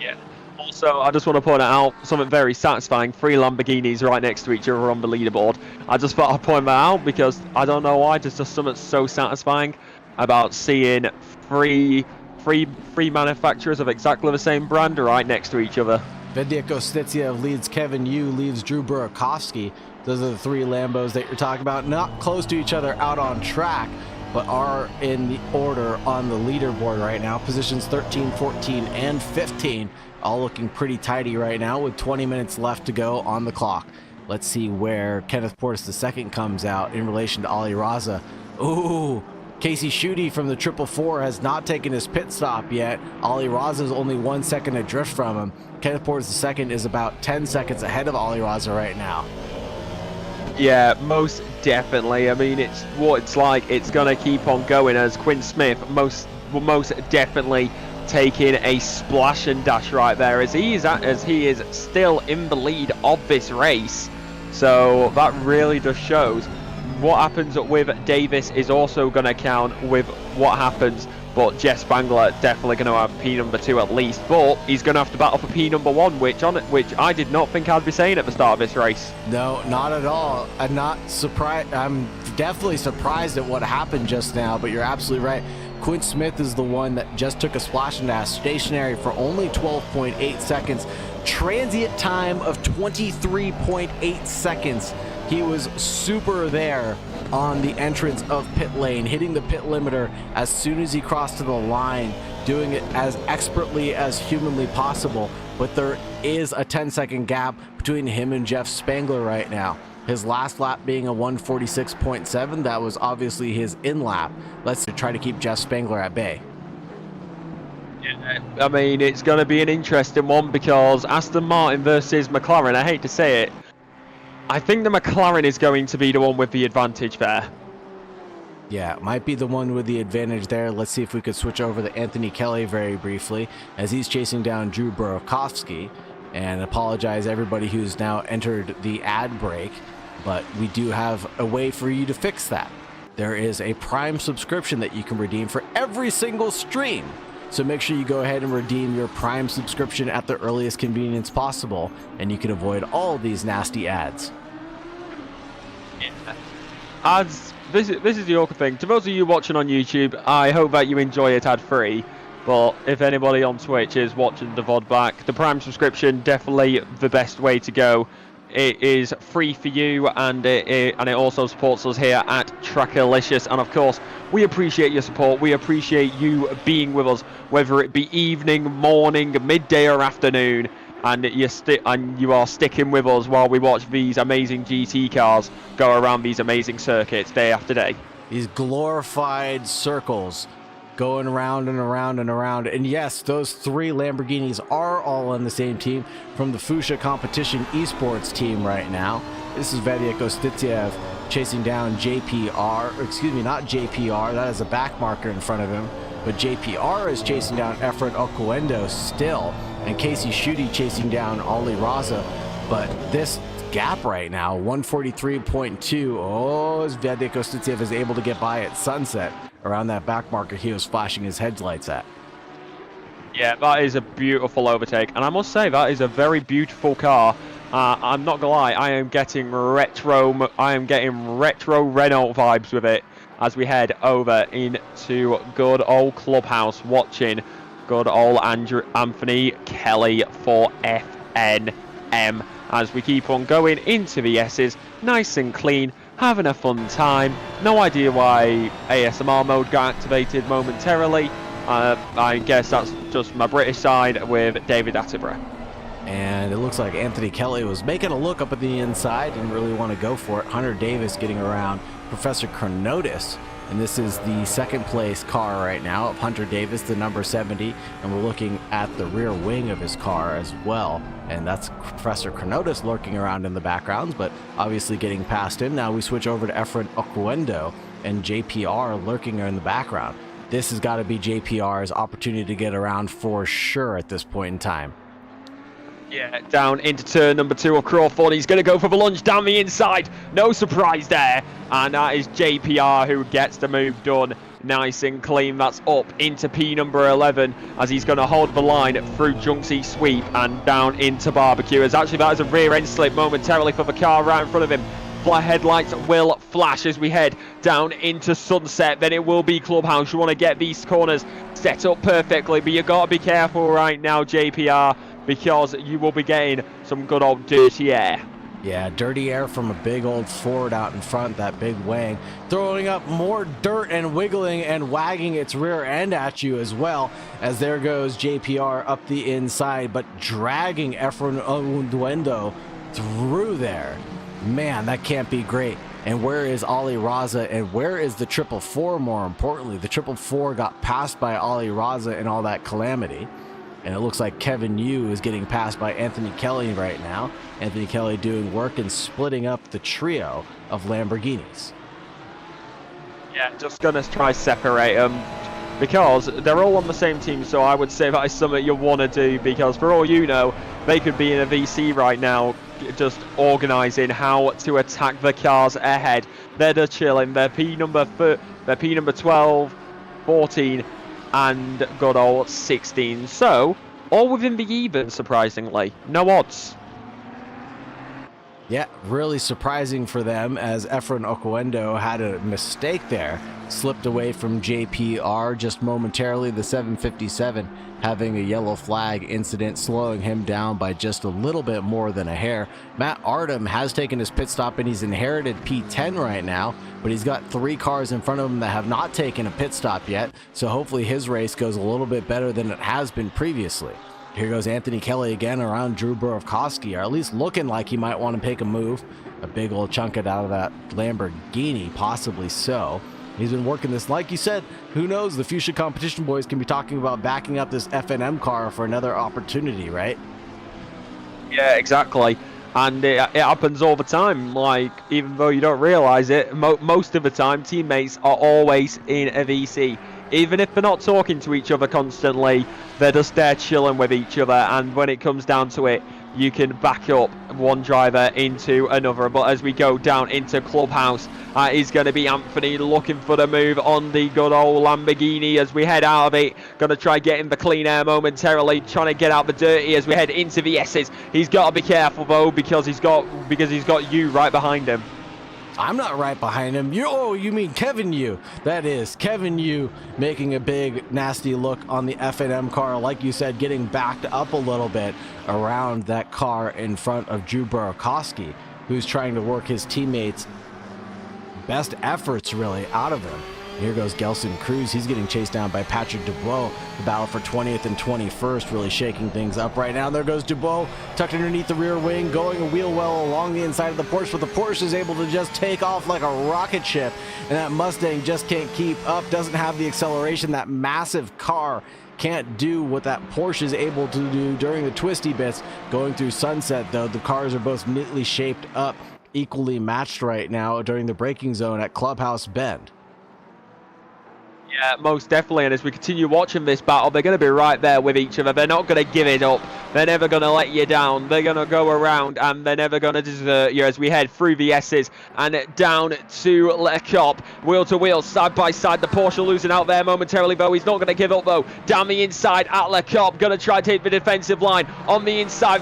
Yeah. Also, I just want to point out something very satisfying. 3 Lamborghinis right next to each other on the leaderboard. I just thought I'd point that out because I don't know why, there's just something so satisfying about seeing three manufacturers of exactly the same brand right next to each other. Vedya Kostitsiev leads Kevin Yu, leaves Drew Burakovsky. Those are the 3 Lambos that you're talking about. Not close to each other out on track, but are in the order on the leaderboard right now. Positions 13, 14, and 15, all looking pretty tidy right now with 20 minutes left to go on the clock. Let's see where Kenneth Portis II comes out in relation to Ali Raza. Ooh, Casey Schutte from the 444 has not taken his pit stop yet. Ali Raza is only 1 second adrift from him. Kenneth Portis II is about 10 seconds ahead of Ali Raza right now. Yeah, most definitely. I mean, it's what it's like. It's going to keep on going as Quinn Smith most definitely taking a splash and dash right there as he is still in the lead of this race. So that really just shows what happens with Davis is also going to count with what happens, but Jeff Spangler definitely going to have P number 2 at least, but he's going to have to battle for P number 1, which I did not think I'd be saying at the start of this race. No, not at all. I'm not surprised. I'm definitely surprised at what happened just now, but you're absolutely right. Quinn Smith is the one that just took a splash and dash stationary for only 12.8 seconds. Transient time of 23.8 seconds. He was super there on the entrance of pit lane, hitting the pit limiter as soon as he crossed to the line, doing it as expertly as humanly possible. But there is a 10-second gap between him and Jeff Spangler right now. His last lap being a 146.7, that was obviously his in lap. Let's try to keep Jeff Spangler at bay. Yeah, I mean, it's going to be an interesting one because Aston Martin versus McLaren, I hate to say it, I think the McLaren is going to be the one with the advantage there. Yeah, it might be the one with the advantage there. Let's see if we could switch over to Anthony Kelly very briefly as he's chasing down Drew Burakovsky. And apologize everybody who's now entered the ad break, but we do have a way for you to fix that. There is a Prime subscription that you can redeem for every single stream. So make sure you go ahead and redeem your Prime subscription at the earliest convenience possible, and you can avoid all of these nasty ads. Yeah. Ads, this is the awkward thing. To those of you watching on YouTube, I hope that you enjoy it ad-free. But if anybody on Twitch is watching the VOD back, the Prime subscription, definitely the best way to go. It is free for you, and it also supports us here at TRACKILICIOUS. And of course, we appreciate your support. We appreciate you being with us, whether it be evening, morning, midday, or afternoon. And you are sticking with us while we watch these amazing GT cars go around these amazing circuits day after day. These glorified circles going around and around and around. And yes, those 3 Lamborghinis are all on the same team from the Fuchsia Competition Esports team right now. This is Vedya Kostitsiev chasing down JPR, or excuse me, not JPR, that is a back marker in front of him, but JPR is chasing down Efren Oquendo still, and Casey Schutte chasing down Ali Raza. But this gap right now, 143.2, oh, as Vedya Kostitsiev is able to get by at sunset around that back marker he was flashing his headlights at. Yeah, that is a beautiful overtake, and I must say that is a very beautiful car. I'm not gonna lie, I am getting retro Renault vibes with it as we head over into good old clubhouse watching good old Anthony Kelly for FNM. As we keep on going into the S's, nice and clean, having a fun time. No idea why ASMR mode got activated momentarily. I guess that's just my British side with David Attenborough. And it looks like Anthony Kelly was making a look up at the inside, didn't really want to go for it. Hunter Davis getting around Professor Chronotis, and this is the second place car right now of Hunter Davis, the number 70, and we're looking at the rear wing of his car as well, and that's Professor Chronotis lurking around in the backgrounds, but obviously getting past him. Now we switch over to Efren Okwendo and JPR lurking in the background. This has got to be JPR's opportunity to get around for sure at this point in time. Yeah, down into turn number 2 of Crawford. He's going to go for the lunge down the inside. No surprise there. And that is JPR who gets the move done. Nice and clean. That's up into P number 11 as he's going to hold the line through Junksy Sweep and down into Barbecue. As actually that is a rear end slip momentarily for the car right in front of him. Flare headlights will flash as we head down into Sunset. Then it will be Clubhouse. You want to get these corners set up perfectly, but you got to be careful right now, JPR, because you will be getting some good old dirty air. Yeah, dirty air from a big old Ford out in front, that big wang, throwing up more dirt and wiggling and wagging its rear end at you as well, as there goes JPR up the inside, but dragging Efren Okwendo through there. Man, that can't be great. And where is Ali Raza, and where is the 444 more importantly? The 444 got passed by Ali Raza in all that calamity. And it looks like Kevin Yu is getting passed by Anthony Kelly right now. Anthony Kelly doing work and splitting up the trio of Lamborghinis. Yeah, just going to try separate them because they're all on the same team. So I would say that is something you want to do, because for all you know, they could be in a VC right now just organising how to attack the cars ahead. They're just chilling. They're P number 12, 14, and good old 16. So, all within the even, surprisingly. No odds. Yeah, really surprising for them, as Efren Okwendo had a mistake there. Slipped away from JPR just momentarily, the 757 having a yellow flag incident, slowing him down by just a little bit more than a hair. Matt Artem has taken his pit stop and he's inherited P10 right now, but he's got 3 cars in front of him that have not taken a pit stop yet, so hopefully his race goes a little bit better than it has been previously. Here goes Anthony Kelly again around Drew Borowkowski, or at least looking like he might want to take a move. A big old chunk it out of that Lamborghini, possibly so. He's been working this, like you said, who knows, the Fuchsia Competition boys can be talking about backing up this FNM car for another opportunity, right? Yeah, exactly. And it happens all the time. Like, even though you don't realize it, most of the time teammates are always in a VC. Even if they're not talking to each other constantly, they're just there chilling with each other, and when it comes down to it, you can back up one driver into another. But as we go down into Clubhouse, is going to be Anthony looking for the move on the good old Lamborghini as we head out of it. Going to try getting the clean air momentarily, trying to get out the dirty as we head into the S's. He's got to be careful though, because he's got you right behind him. I'm not right behind him. You mean Kevin Yu. That is Kevin Yu making a big nasty look on the FNM car. Like you said, getting backed up a little bit around that car in front of Drew Borowkowski, who's trying to work his teammates' best efforts really out of him. Here goes Gelson Cruz. He's getting chased down by Patrick Dubois. The battle for 20th and 21st really shaking things up right now. There goes Dubois, tucked underneath the rear wing, going a wheel well along the inside of the Porsche, but the Porsche is able to just take off like a rocket ship, and that Mustang just can't keep up, doesn't have the acceleration. That massive car can't do what that Porsche is able to do during the twisty bits. Going through Sunset, though, the cars are both neatly shaped up, equally matched right now during the braking zone at Clubhouse Bend. Yeah, most definitely, and as we continue watching this battle, they're going to be right there with each other. They're not going to give it up. They're never going to let you down. They're going to go around, and they're never going to desert you as we head through the S's and down to Le Cop. Wheel to wheel, side by side. The Porsche losing out there momentarily, though. He's not going to give up, though. Down the inside at Le Cop. Going to try to take the defensive line. On the inside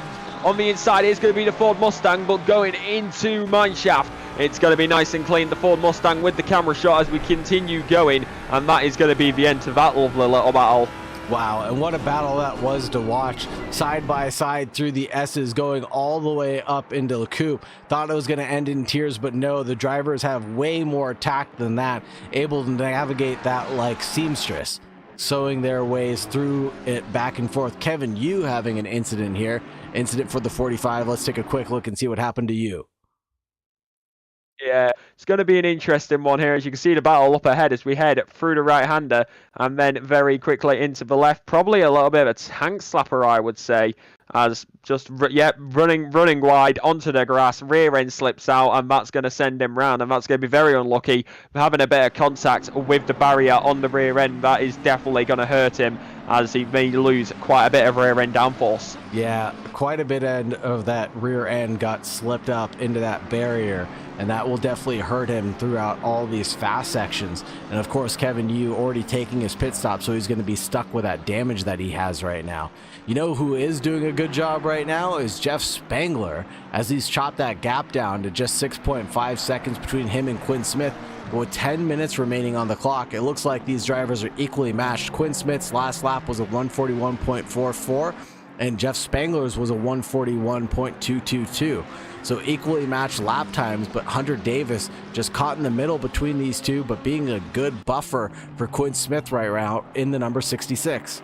is going to be the Ford Mustang, but going into Mineshaft, it's going to be nice and clean. The Ford Mustang with the camera shot as we continue going, and that is going to be the end of that lovely little battle. Wow, and what a battle that was to watch, side by side through the S's, going all the way up into the coupe. Thought it was going to end in tears, but no, the drivers have way more tact than that, able to navigate that like seamstress, sewing their ways through it back and forth. Kevin, you having an incident here, incident for the 45. Let's take a quick look and see what happened to you. Yeah, it's going to be an interesting one here. As you can see the battle up ahead as we head through the right-hander and then very quickly into the left. Probably a little bit of a tank slapper, I would say, as just, running wide onto the grass. Rear end slips out and that's going to send him round, and that's going to be very unlucky. Having a bit of contact with the barrier on the rear end, that is definitely going to hurt him, as he may lose quite a bit of rear end downforce. Yeah, quite a bit of that rear end got slipped up into that barrier, and that will definitely hurt him throughout all these fast sections. And of course, Kevin Yu already taking his pit stop, so he's going to be stuck with that damage that he has right now. You know who is doing a good job right now is Jeff Spangler, as he's chopped that gap down to just 6.5 seconds between him and Quinn Smith. With 10 minutes remaining on the clock, it looks like these drivers are equally matched. Quinn Smith's last lap was a 141.44, and Jeff Spangler's was a 141.222. So equally matched lap times, but Hunter Davis just caught in the middle between these two, but being a good buffer for Quinn Smith right now in the number 66.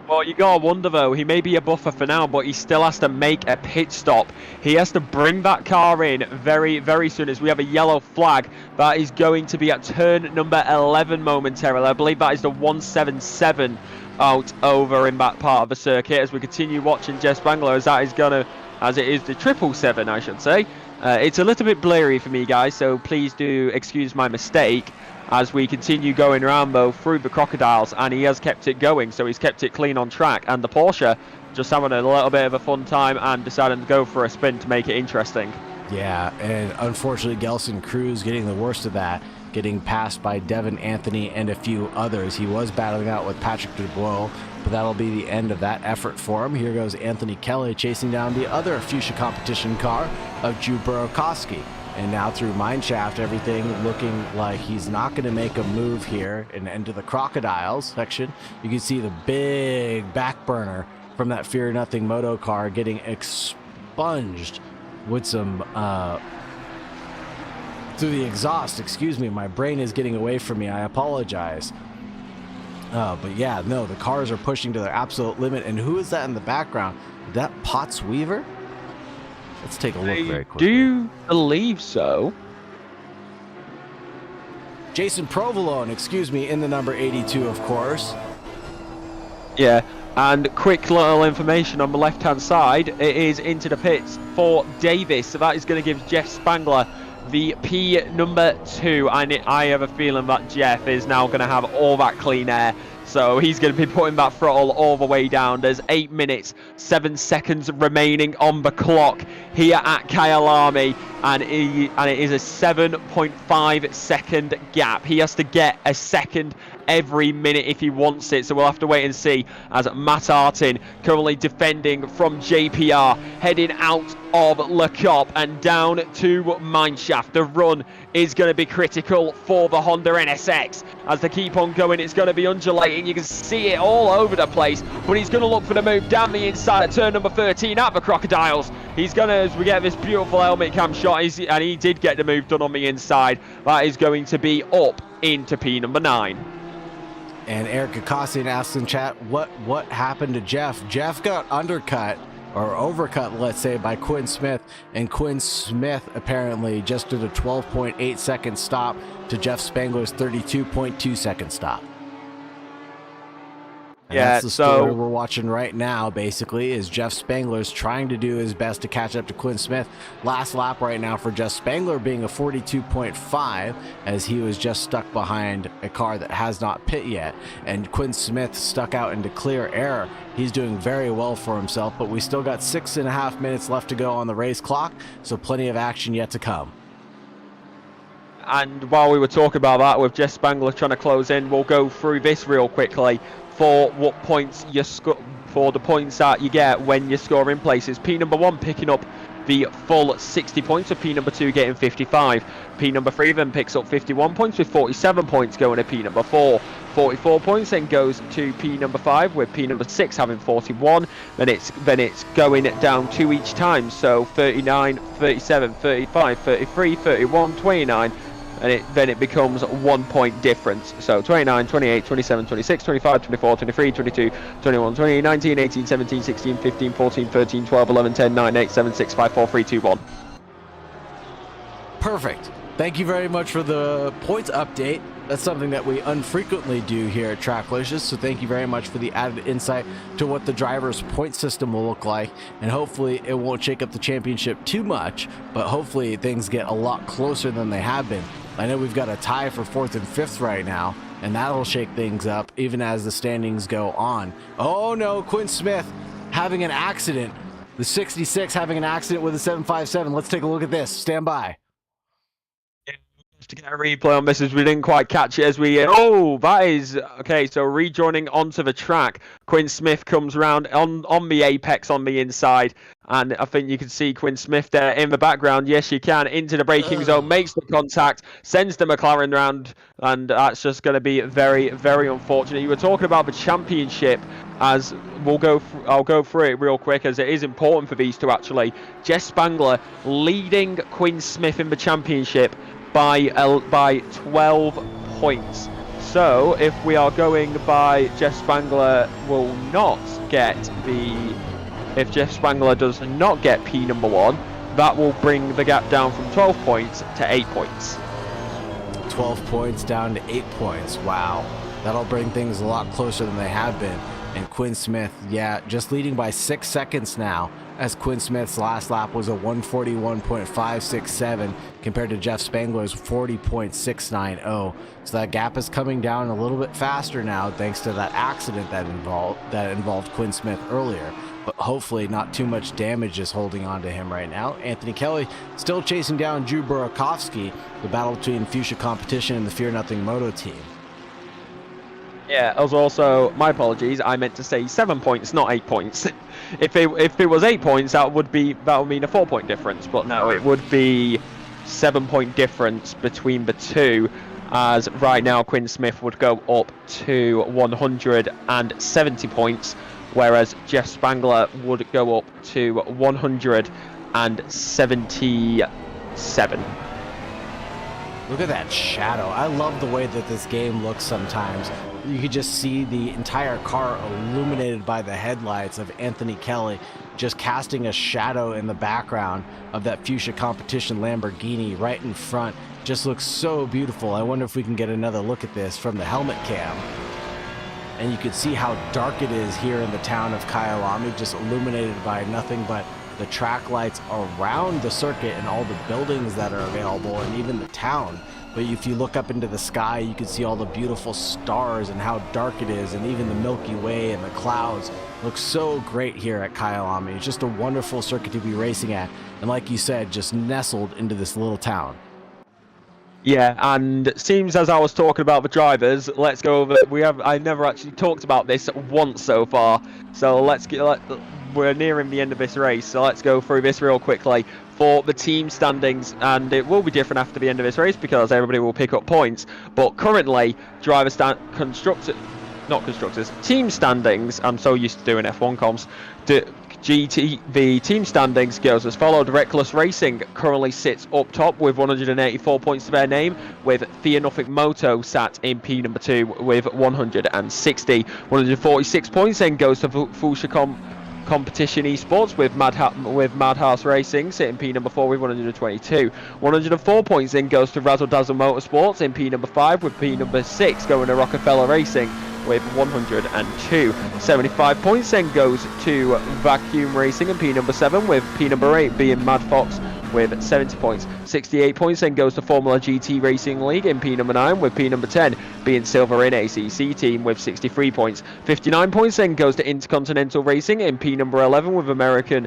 Well, you gotta wonder though, he may be a buffer for now, but he still has to make a pit stop. He has to bring that car in very, very soon, as we have a yellow flag that is going to be at turn number 11 momentarily. I believe that is the 177 out over in that part of the circuit, as we continue watching Jeff Spangler, as that is gonna, as it is the 777, I should say. It's a little bit blurry for me, guys, so please do excuse my mistake, as we continue going around though through the crocodiles, and he has kept it going, so he's kept it clean on track, and the Porsche just having a little bit of a fun time and deciding to go for a spin to make it interesting. Yeah, and unfortunately Gelson Cruz getting the worst of that, getting passed by Devin Anthony and a few others. He was battling out with Patrick Dubois, but that'll be the end of that effort for him. Here goes Anthony Kelly chasing down the other Fuchsia competition car of Drew Burokowski. And now through Mineshaft, everything looking like he's not going to make a move here. And into the Crocodiles section, you can see the big back burner from that Fear Nothing moto car getting expunged with some through the exhaust. Excuse me, my brain is getting away from me. I apologize. But yeah, no, the cars are pushing to their absolute limit. And who is that in the background? Is that Potts Weaver? Let's take a look very quickly. Do you believe so? Jason Provolone, excuse me, in the number 82, of course. Yeah, and quick little information on the left-hand side, it is into the pits for Davis, so that is going to give Jeff Spangler the P number 2, and I have a feeling that Jeff is now going to have all that clean air. So he's going to be putting that throttle all the way down. There's 8 minutes, 7 seconds remaining on the clock here at Kyalami, and it is a 7.5 second gap. He has to get a second every minute if he wants it, so we'll have to wait and see, as Matt Artin currently defending from JPR, heading out of Le Cop and down to Mineshaft. The run is going to be critical for the Honda NSX. As they keep on going, it's going to be undulating. You can see it all over the place, but he's going to look for the move down the inside at turn number 13 at the Crocodiles. He's going to, as we get this beautiful helmet cam shot, and he did get the move done on the inside, that is going to be up into P number 9. And Eric Akasian asks in chat, what happened to Jeff? Jeff got undercut, or overcut, let's say, by Quinn Smith, and Quinn Smith apparently just did a 12.8 second stop to Jeff Spangler's 32.2 second stop. And yeah, that's the story we're watching right now, basically, is Jeff Spangler's trying to do his best to catch up to Quinn Smith. Last lap right now for Jeff Spangler being a 42.5, as he was just stuck behind a car that has not pit yet. And Quinn Smith stuck out into clear air. He's doing very well for himself, but we still got 6.5 minutes left to go on the race clock, so plenty of action yet to come. And while we were talking about that, with Jeff Spangler trying to close in, we'll go through this real quickly for what points you score, for the points that you get when you're scoring places. P number 1 picking up the full 60 points, with P number 2 getting 55. P number 3 then picks up 51 points, with 47 points going to P number 4. 44 points then goes to P number 5, with P number 6 having 41. Then it's going down 2 each time, so 39, 37, 35, 33, 31, 29. And then it becomes 1 point difference. So 29, 28, 27, 26, 25, 24, 23, 22, 21, 20, 19, 18, 17, 16, 15, 14, 13, 12, 11, 10, 9, 8, 7, 6, 5, 4, 3, 2, 1. Perfect. Thank you very much for the points update. That's something that we unfrequently do here at Tracklicious, so thank you very much for the added insight to what the driver's point system will look like, and hopefully it won't shake up the championship too much, but hopefully things get a lot closer than they have been. I know we've got a tie for 4th and 5th right now, and that'll shake things up even as the standings go on. Oh no, Quinn Smith having an accident. The 66 having an accident with a 757. Let's take a look at this. Stand by. To get a replay on this, as we didn't quite catch it as we... Oh, that is... Okay, so rejoining onto the track. Quinn Smith comes around on the apex on the inside. And I think you can see Quinn Smith there in the background. Yes, you can. Into the braking zone, makes the contact, sends the McLaren round. And that's just going to be very, very unfortunate. You were talking about the championship, as I'll go through it real quick, as it is important for these two actually. Jeff Spangler leading Quinn Smith in the championship by 12 points. So if we are going by Jeff Spangler will not get the... If Jeff Spangler does not get P number 1, that will bring the gap down from 12 points to 8 points. 12 points down to 8 points. Wow. That'll bring things a lot closer than they have been. And Quinn Smith, yeah, just leading by 6 seconds now, as Quinn Smith's last lap was a 141.567 compared to Jeff Spangler's 40.690. So that gap is coming down a little bit faster now thanks to that accident that involved Quinn Smith earlier. But hopefully not too much damage is holding on to him right now. Anthony Kelly still chasing down Drew Burakovsky, the battle between Fuchsia Competition and the Fear Nothing Moto team. Yeah, as also, my apologies, I meant to say 7 points, not 8 points. If it was 8 points, that would mean a 4 point difference, but no, it would be 7 point difference between the two, as right now Quinn Smith would go up to 170 points, whereas Jeff Spangler would go up to 177. Look at that shadow. I love the way that this game looks sometimes. You could just see the entire car illuminated by the headlights of Anthony Kelly, just casting a shadow in the background of that Fuchsia Competition Lamborghini right in front. Just looks so beautiful. I wonder if we can get another look at this from the helmet cam. And you can see how dark it is here in the town of Kyalami, just illuminated by nothing but the track lights around the circuit and all the buildings that are available, and even the town. But if you look up into the sky, you can see all the beautiful stars and how dark it is, and even the Milky Way and the clouds look so great here at Kyalami. It's just a wonderful circuit to be racing at, and like you said, just nestled into this little town. Yeah, and it seems as I was talking about the drivers, let's go over. I never actually talked about this once so far, so we're nearing the end of this race, so let's go through this real quickly for the team standings, and it will be different after the end of this race because everybody will pick up points. But currently, team standings. I'm so used to doing F1 comms. The team standings goes as followed. Reckless Racing currently sits up top with 184 points to their name, with Fear Nothing Moto sat in P number 2 with 160. 146 points then goes to Fuchsia Competition Esports with Madhouse Racing sitting P number 4 with 122. 104 points then goes to Razzle Dazzle Motorsports in P number 5, with P number 6 going to Rockefeller Racing with 102. 75 points then goes to Vacuum Racing in P number 7, with P number 8 being Mad Fox with 70 points. 68 points then goes to Formula GT Racing League in P number 9, with P number 10 being Silver in ACC Team with 63 points. 59 points then goes to Intercontinental Racing in P number 11, with American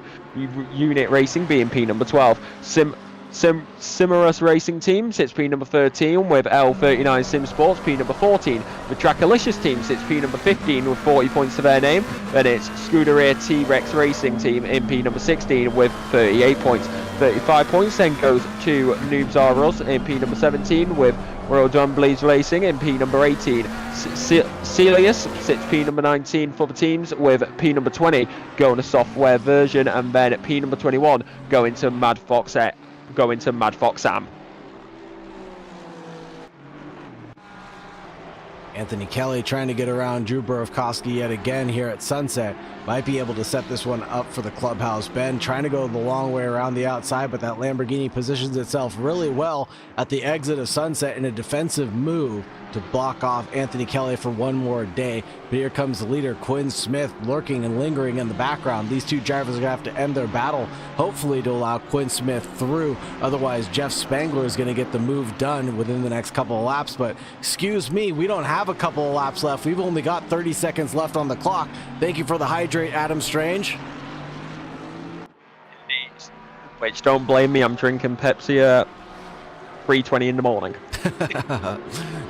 Unit Racing being P number 12. Simorous Racing Team sits P number 13 with L39 Sim Sports, P number 14. The TRACKILICIOUS Team sits P number 15 with 40 points to their name. Then it's Scuderia T-Rex Racing Team in P number 16 with 38 points. 35 points then goes to Noobs R Us in P number 17 with Royal Dumblies Racing in P number 18. Celius sits P number 19 for the teams with P number 20 going to software version, and then P number 21 going to Mad Fox Sam. Anthony Kelly trying to get around Drew Borowkowski yet again here at Sunset. Might be able to set this one up for the clubhouse. Ben trying to go the long way around the outside, but that Lamborghini positions itself really well at the exit of Sunset in a defensive move to block off Anthony Kelly for one more day. But here comes the leader, Quinn Smith, lurking and lingering in the background. These two drivers are going to have to end their battle, hopefully to allow Quinn Smith through. Otherwise, Jeff Spangler is going to get the move done within the next couple of laps. But excuse me, we don't have a couple of laps left. We've only got 30 seconds left on the clock. Thank you for the hydrate, Adam Strange. Which, don't blame me, I'm drinking Pepsi at 3:20 in the morning.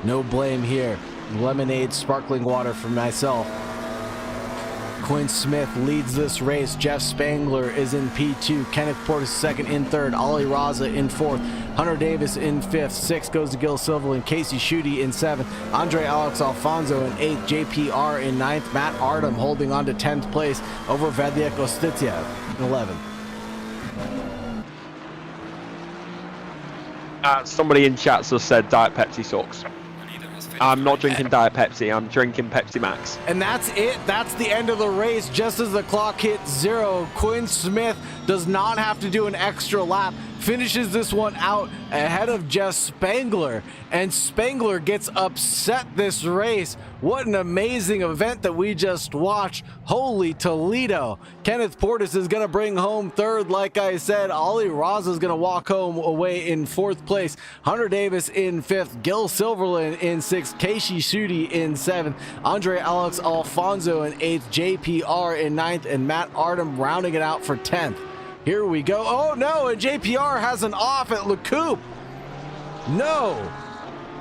No blame here. Lemonade, sparkling water for myself. Quinn Smith leads this race. Jeff Spangler is in P2. Kenneth Portis second in third. Ollie Raza in fourth. Hunter Davis in fifth. Sixth goes to Gil Silva and Casey Schutte in seventh. Andre Alex Alfonso in eighth. JPR in ninth. Matt Artem holding on to 10th place over Vedliek Ostitiev in 11th. Somebody in chat just said Diet Pepsi sucks. I'm not drinking Diet Pepsi, I'm drinking Pepsi Max. And that's it. That's the end of the race. Just as the clock hits 0, Quinn Smith does not have to do an extra lap. Finishes this one out ahead of Jeff Spangler. And Spangler gets upset this race. What an amazing event that we just watched. Holy Toledo. Kenneth Portis is going to bring home third, like I said. Ollie Raza is going to walk home away in fourth place. Hunter Davis in fifth. Gil Silverland in sixth. Casey Schutte in seventh. Andre Alex Alfonso in eighth. JPR in ninth. And Matt Artem rounding it out for 10th. Here we go. Oh no, and JPR has an off at Le Coupe. No.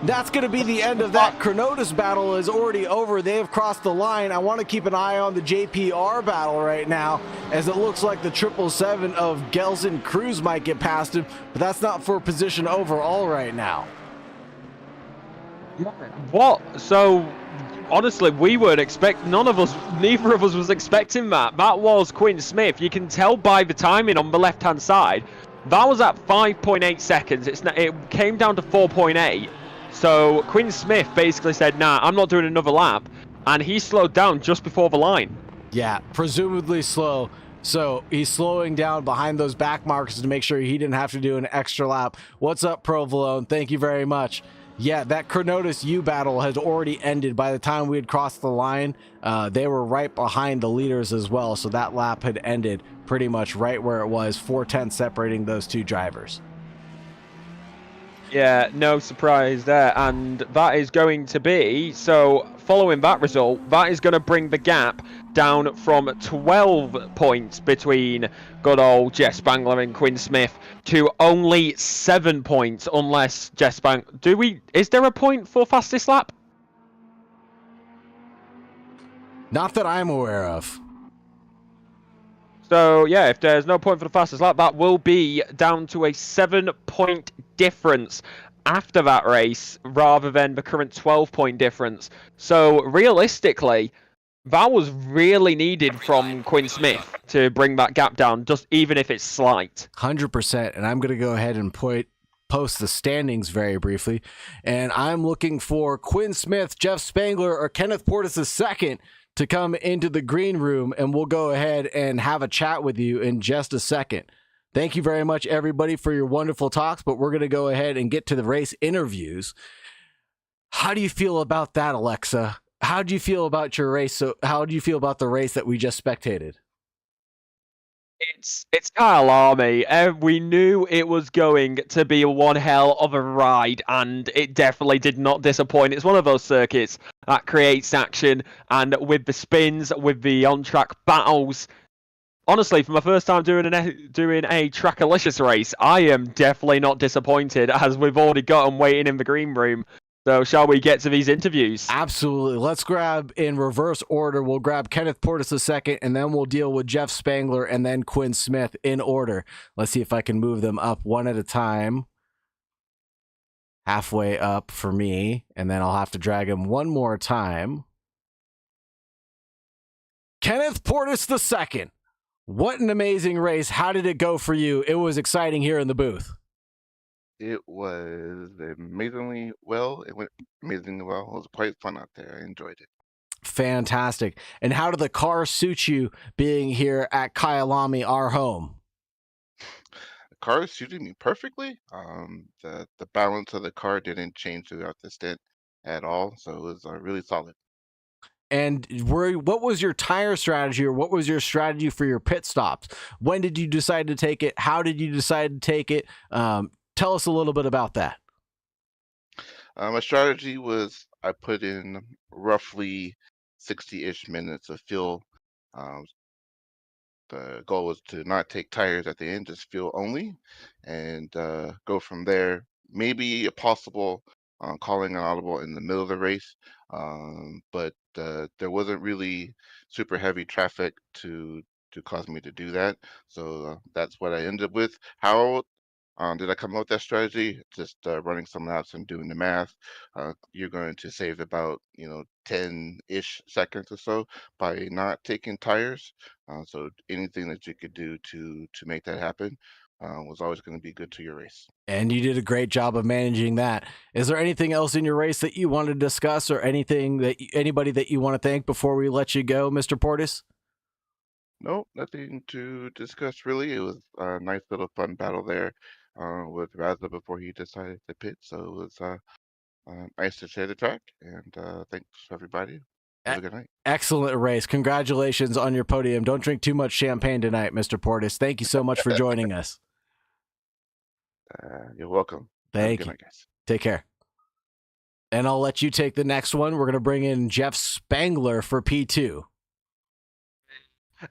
That's going to be the end of that. Cronotis battle is already over. They have crossed the line. I want to keep an eye on the JPR battle right now, as it looks like the 777 of Gelson Cruz might get past him, but that's not for position overall right now. What? So, honestly, we weren't neither of us was expecting that. That was Quinn Smith. You can tell by the timing on the left-hand side. That was at 5.8 seconds. It came down to 4.8. So Quinn Smith basically said, nah, I'm not doing another lap. And he slowed down just before the line. Yeah, presumably slow. So he's slowing down behind those back markers to make sure he didn't have to do an extra lap. What's up, Provolone? Thank you very much. Yeah, that Cronotis U battle has already ended. By the time we had crossed the line, they were right behind the leaders as well. So that lap had ended pretty much right where it was, 4/10 separating those two drivers. Yeah, no surprise there. And that is going to be, so following that result, that is going to bring the gap down from 12 points between good old Jeff Spangler and Quinn Smith to only 7 points, unless Jeff Spangler... Is there a point for fastest lap? Not that I'm aware of. So, yeah, if there's no point for the fastest lap, that will be down to a 7-point difference after that race, rather than the current 12-point difference. So, realistically, that was really needed from Quinn Smith to bring that gap down, just even if it's slight. 100%. And I'm going to go ahead and post the standings very briefly. And I'm looking for Quinn Smith, Jeff Spangler, or Kenneth Portis II to come into the green room, and we'll go ahead and have a chat with you in just a second. Thank you very much, everybody, for your wonderful talks, but we're going to go ahead and get to the race interviews. How do you feel about that, Alexa? How do you feel about your race? So how do you feel about the race that we just spectated? It's Kyalami. We knew it was going to be one hell of a ride, and it definitely did not disappoint. It's one of those circuits that creates action, and with the spins, with the on-track battles, honestly, for my first time doing a Trackalicious race, I am definitely not disappointed, as we've already got them waiting in the green room. So shall we get to these interviews? Absolutely. Let's grab in reverse order. We'll grab Kenneth Portis a second, and then we'll deal with Jeff Spangler and then Quinn Smith in order. Let's see if I can move them up one at a time. Halfway up for me, and then I'll have to drag him one more time. Kenneth Portis II. What an amazing race. How did it go for you? It was exciting here in the booth. It was amazingly well. It went amazingly well. It was quite fun out there. I enjoyed it. Fantastic. And how did the car suit you being here at Kyalami, our home? The car suited me perfectly. The balance of the car didn't change throughout the stint at all, so it was really solid. And what was your tire strategy, or what was your strategy for your pit stops? When did you decide to take it? How did you decide to take it? Tell us a little bit about that. My strategy was I put in roughly 60-ish minutes of fuel. The goal was to not take tires at the end, just fuel only, and go from there. Maybe a possible calling an audible in the middle of the race, but there wasn't really super heavy traffic to cause me to do that. So that's what I ended up with. How did I come up with that strategy? Just running some laps and doing the math. You're going to save about 10-ish seconds or so by not taking tires. So anything that you could do to make that happen was always going to be good to your race. And you did a great job of managing that. Is there anything else in your race that you want to discuss, or anything that anybody that you want to thank before we let you go, Mr. Portis? No, nothing to discuss really. It was a nice little fun battle there with Raza before he decided to pit. So it was nice to share the track, and thanks everybody. Have a good night. Excellent race. Congratulations on your podium. Don't drink too much champagne tonight, Mr. Portis. Thank you so much for joining us. You're welcome. Thank you. Night, guys. Take care. And I'll let you take the next one. We're going to bring in Jeff Spangler for P2.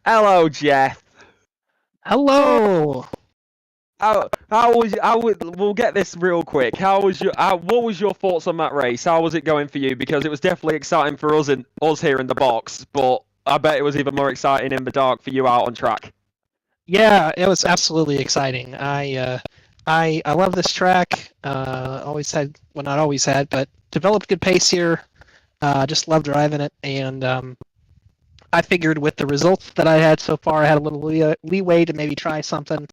Hello, Jeff. Hello. We'll get this real quick. What was your thoughts on that race? How was it going for you? Because it was definitely exciting for us here in the box, but I bet it was even more exciting in the dark for you out on track. Yeah, it was absolutely exciting. I love this track. Always had, well, not always had, but developed good pace here. Just love driving it, and I figured with the results that I had so far, I had a little leeway to maybe try something.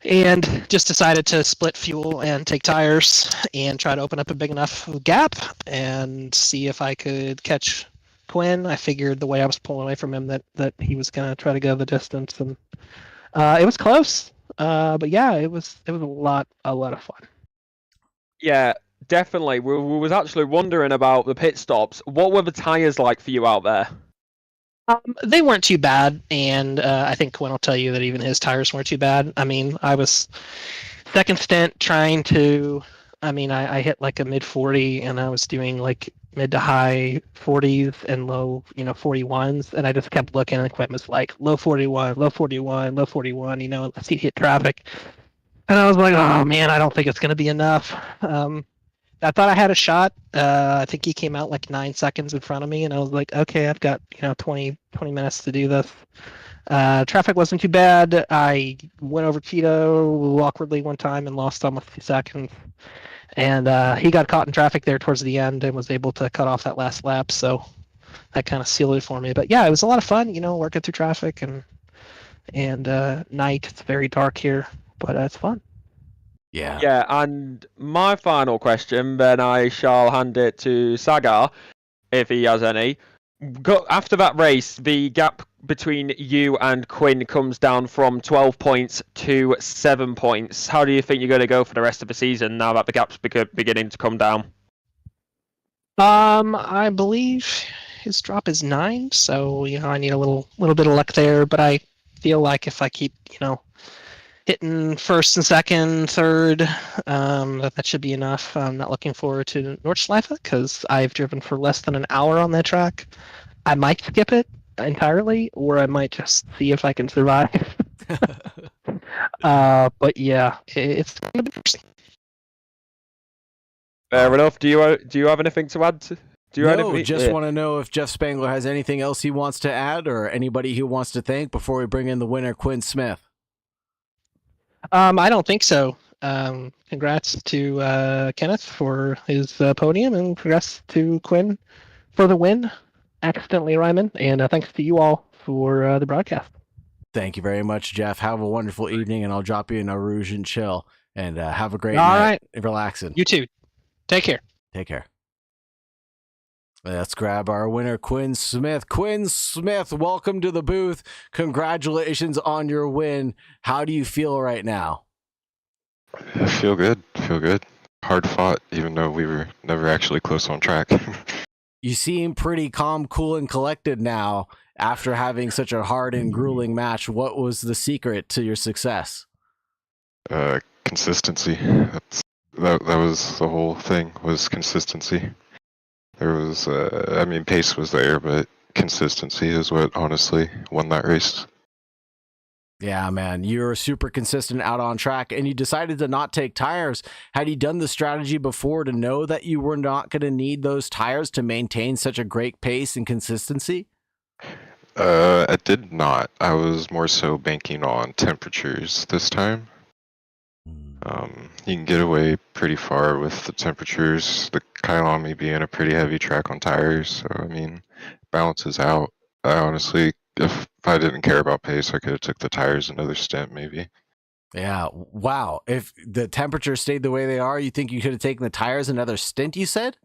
And just decided to split fuel and take tires and try to open up a big enough gap and see if I could catch Quinn. I figured the way I was pulling away from him that he was gonna try to go the distance, and it was close. But yeah, it was a lot of fun. Yeah, definitely. We was actually wondering about the pit stops. What were the tires like for you out there? They weren't too bad, and I think Quinn will tell you that even his tires weren't too bad. I mean, I was second stint trying to, I hit like a mid 40, and I was doing like mid to high 40s and low 41s, and I just kept looking, and Quinn was like low 41, low 41, low 41, unless he hit traffic. And I was like, oh man, I don't think it's going to be enough. I thought I had a shot. I think he came out like 9 seconds in front of me, and I was like, okay, I've got 20 minutes to do this. Traffic wasn't too bad. I went over Cheeto awkwardly one time and lost almost 2 seconds. And he got caught in traffic there towards the end and was able to cut off that last lap, so that kind of sealed it for me. But yeah, it was a lot of fun, working through traffic and night. It's very dark here, but it's fun. Yeah. Yeah, and my final question, then I shall hand it to Saagar, if he has any. After that race, the gap between you and Quinn comes down from 12 points to 7 points. How do you think you're going to go for the rest of the season now that the gap's beginning to come down? I believe his drop is 9, so I need a little bit of luck there, but I feel like if I keep hitting first and second, third, that should be enough. I'm not looking forward to Nordschleife because I've driven for less than an hour on that track. I might skip it entirely, or I might just see if I can survive. But yeah, it's gonna be interesting. Fair enough. Do you have anything to add? Just want to know if Jeff Spangler has anything else he wants to add, or anybody he wants to thank before we bring in the winner, Quinn Smith. I don't think so. Congrats to Kenneth for his podium, and congrats to Quinn for the win. Accidentally Ryman, and thanks to you all for the broadcast. Thank you very much, Jeff. Have a wonderful evening, and I'll drop you in a rouge and chill. And have a great All night. right. Relaxing. You too. Take care. Take care. Let's grab our winner, Quinn Smith. Quinn Smith, welcome to the booth. Congratulations on your win. How do you feel right now? I feel good. Hard fought, even though we were never actually close on track. You seem pretty calm, cool, and collected now after having such a hard and grueling match. What was the secret to your success? Consistency. That was the whole thing, was consistency. There was, pace was there, but consistency is what honestly won that race. Yeah, man, you're super consistent out on track, and you decided to not take tires. Had you done the strategy before to know that you were not going to need those tires to maintain such a great pace and consistency? I did not. I was more so banking on temperatures this time. You can get away pretty far with the temperatures, the Kyalami being a pretty heavy track on tires, so balances out. I honestly, if I didn't care about pace, I could have took the tires another stint maybe. Yeah, wow. If the temperature stayed the way they are, you think you could have taken the tires another stint, you said?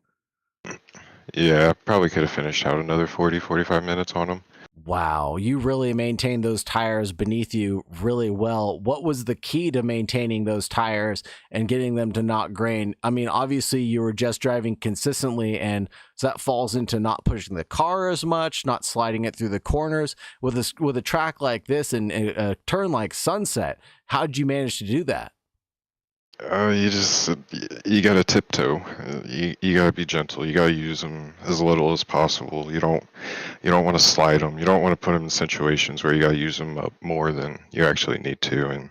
Yeah, I probably could have finished out another 40-45 minutes on them. Wow, you really maintained those tires beneath you really well. What was the key to maintaining those tires and getting them to not grain? I mean, obviously you were just driving consistently, and so that falls into not pushing the car as much, not sliding it through the corners. With a track like this and a turn like Sunset, how did you manage to do that? You gotta tiptoe. You gotta be gentle. You gotta use them as little as possible. You don't want to slide them. You don't want to put them in situations where you gotta use them up more than you actually need to. And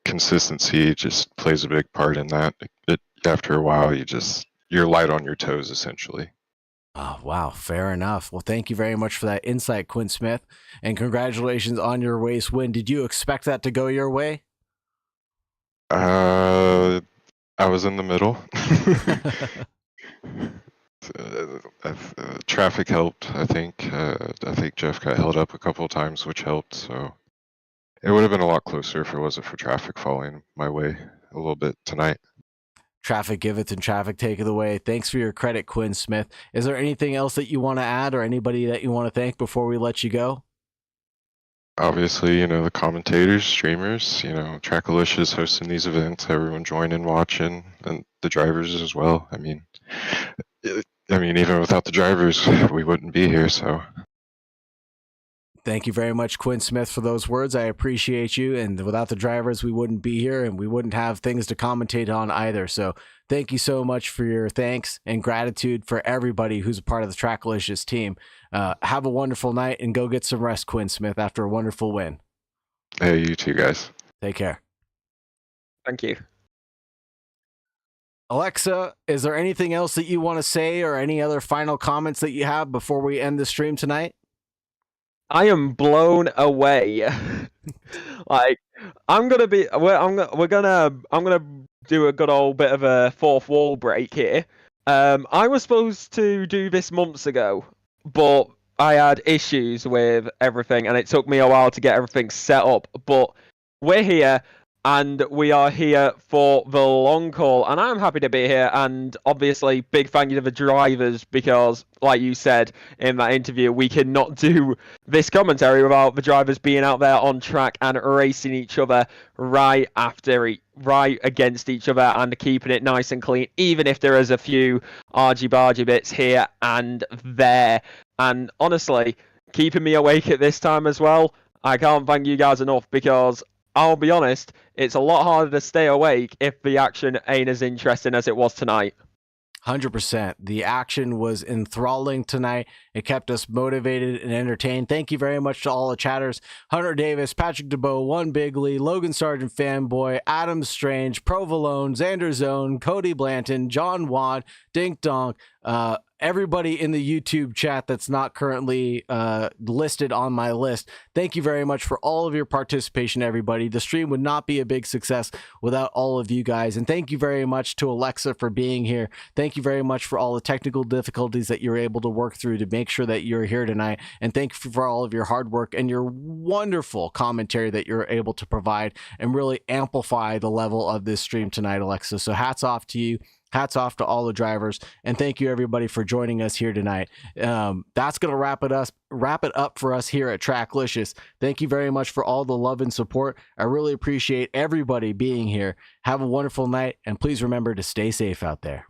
consistency just plays a big part in that. After a while, you're light on your toes essentially. Oh, wow. Fair enough. Well, thank you very much for that insight, Quinn Smith, and congratulations on your race win. Did you expect that to go your way? I was in the middle. Traffic helped, I think. I think Jeff got held up a couple of times, which helped. So it would have been a lot closer if it wasn't for traffic falling my way a little bit tonight. Traffic giveth and traffic taketh away. Thanks for your credit, Quinn Smith. Is there anything else that you want to add, or anybody that you want to thank before we let you go? Obviously, the commentators, streamers, TRACKILICIOUS hosting these events, everyone joining, watching, and the drivers as well. Even without the drivers, we wouldn't be here, so. Thank you very much, Quinn Smith, for those words. I appreciate you, and without the drivers, we wouldn't be here, and we wouldn't have things to commentate on either. So thank you so much for your thanks and gratitude for everybody who's a part of the TRACKILICIOUS team. Have a wonderful night, and go get some rest, Quinn Smith, after a wonderful win. Hey, you too, guys. Take care. Thank you. Alexa, is there anything else that you want to say, or any other final comments that you have before we end the stream tonight? I am blown away. I'm gonna do a good old bit of a fourth wall break here. I was supposed to do this months ago, but I had issues with everything, and it took me a while to get everything set up. But we're here, and we are here for the long haul, and I'm happy to be here. And obviously, big thank you to the drivers, because, like you said in that interview, we cannot do this commentary without the drivers being out there on track and racing each other right against each other and keeping it nice and clean, even if there is a few argy-bargy bits here and there. And honestly, keeping me awake at this time as well, I can't thank you guys enough, because I'll be honest, it's a lot harder to stay awake if the action ain't as interesting as it was tonight. 100%. The action was enthralling tonight. It kept us motivated and entertained. Thank you very much to all the chatters. Hunter Davis, Patrick DeBow, One Bigley, Logan Sargent Fanboy, Adam Strange, Provolone, Xander Zone, Cody Blanton, John Wad, Dink Donk, everybody in the YouTube chat that's not currently listed on my list. Thank you very much for all of your participation, everybody. The stream would not be a big success without all of you guys. And thank you very much to Alexa for being here. Thank you very much for all the technical difficulties that you're able to work through to make sure that you're here tonight. And thank you for all of your hard work and your wonderful commentary that you're able to provide and really amplify the level of this stream tonight, Alexa. So hats off to you. Hats off to all the drivers, and thank you everybody for joining us here tonight. That's going to wrap it up for us here at Tracklicious. Thank you very much for all the love and support. I really appreciate everybody being here. Have a wonderful night, and please remember to stay safe out there.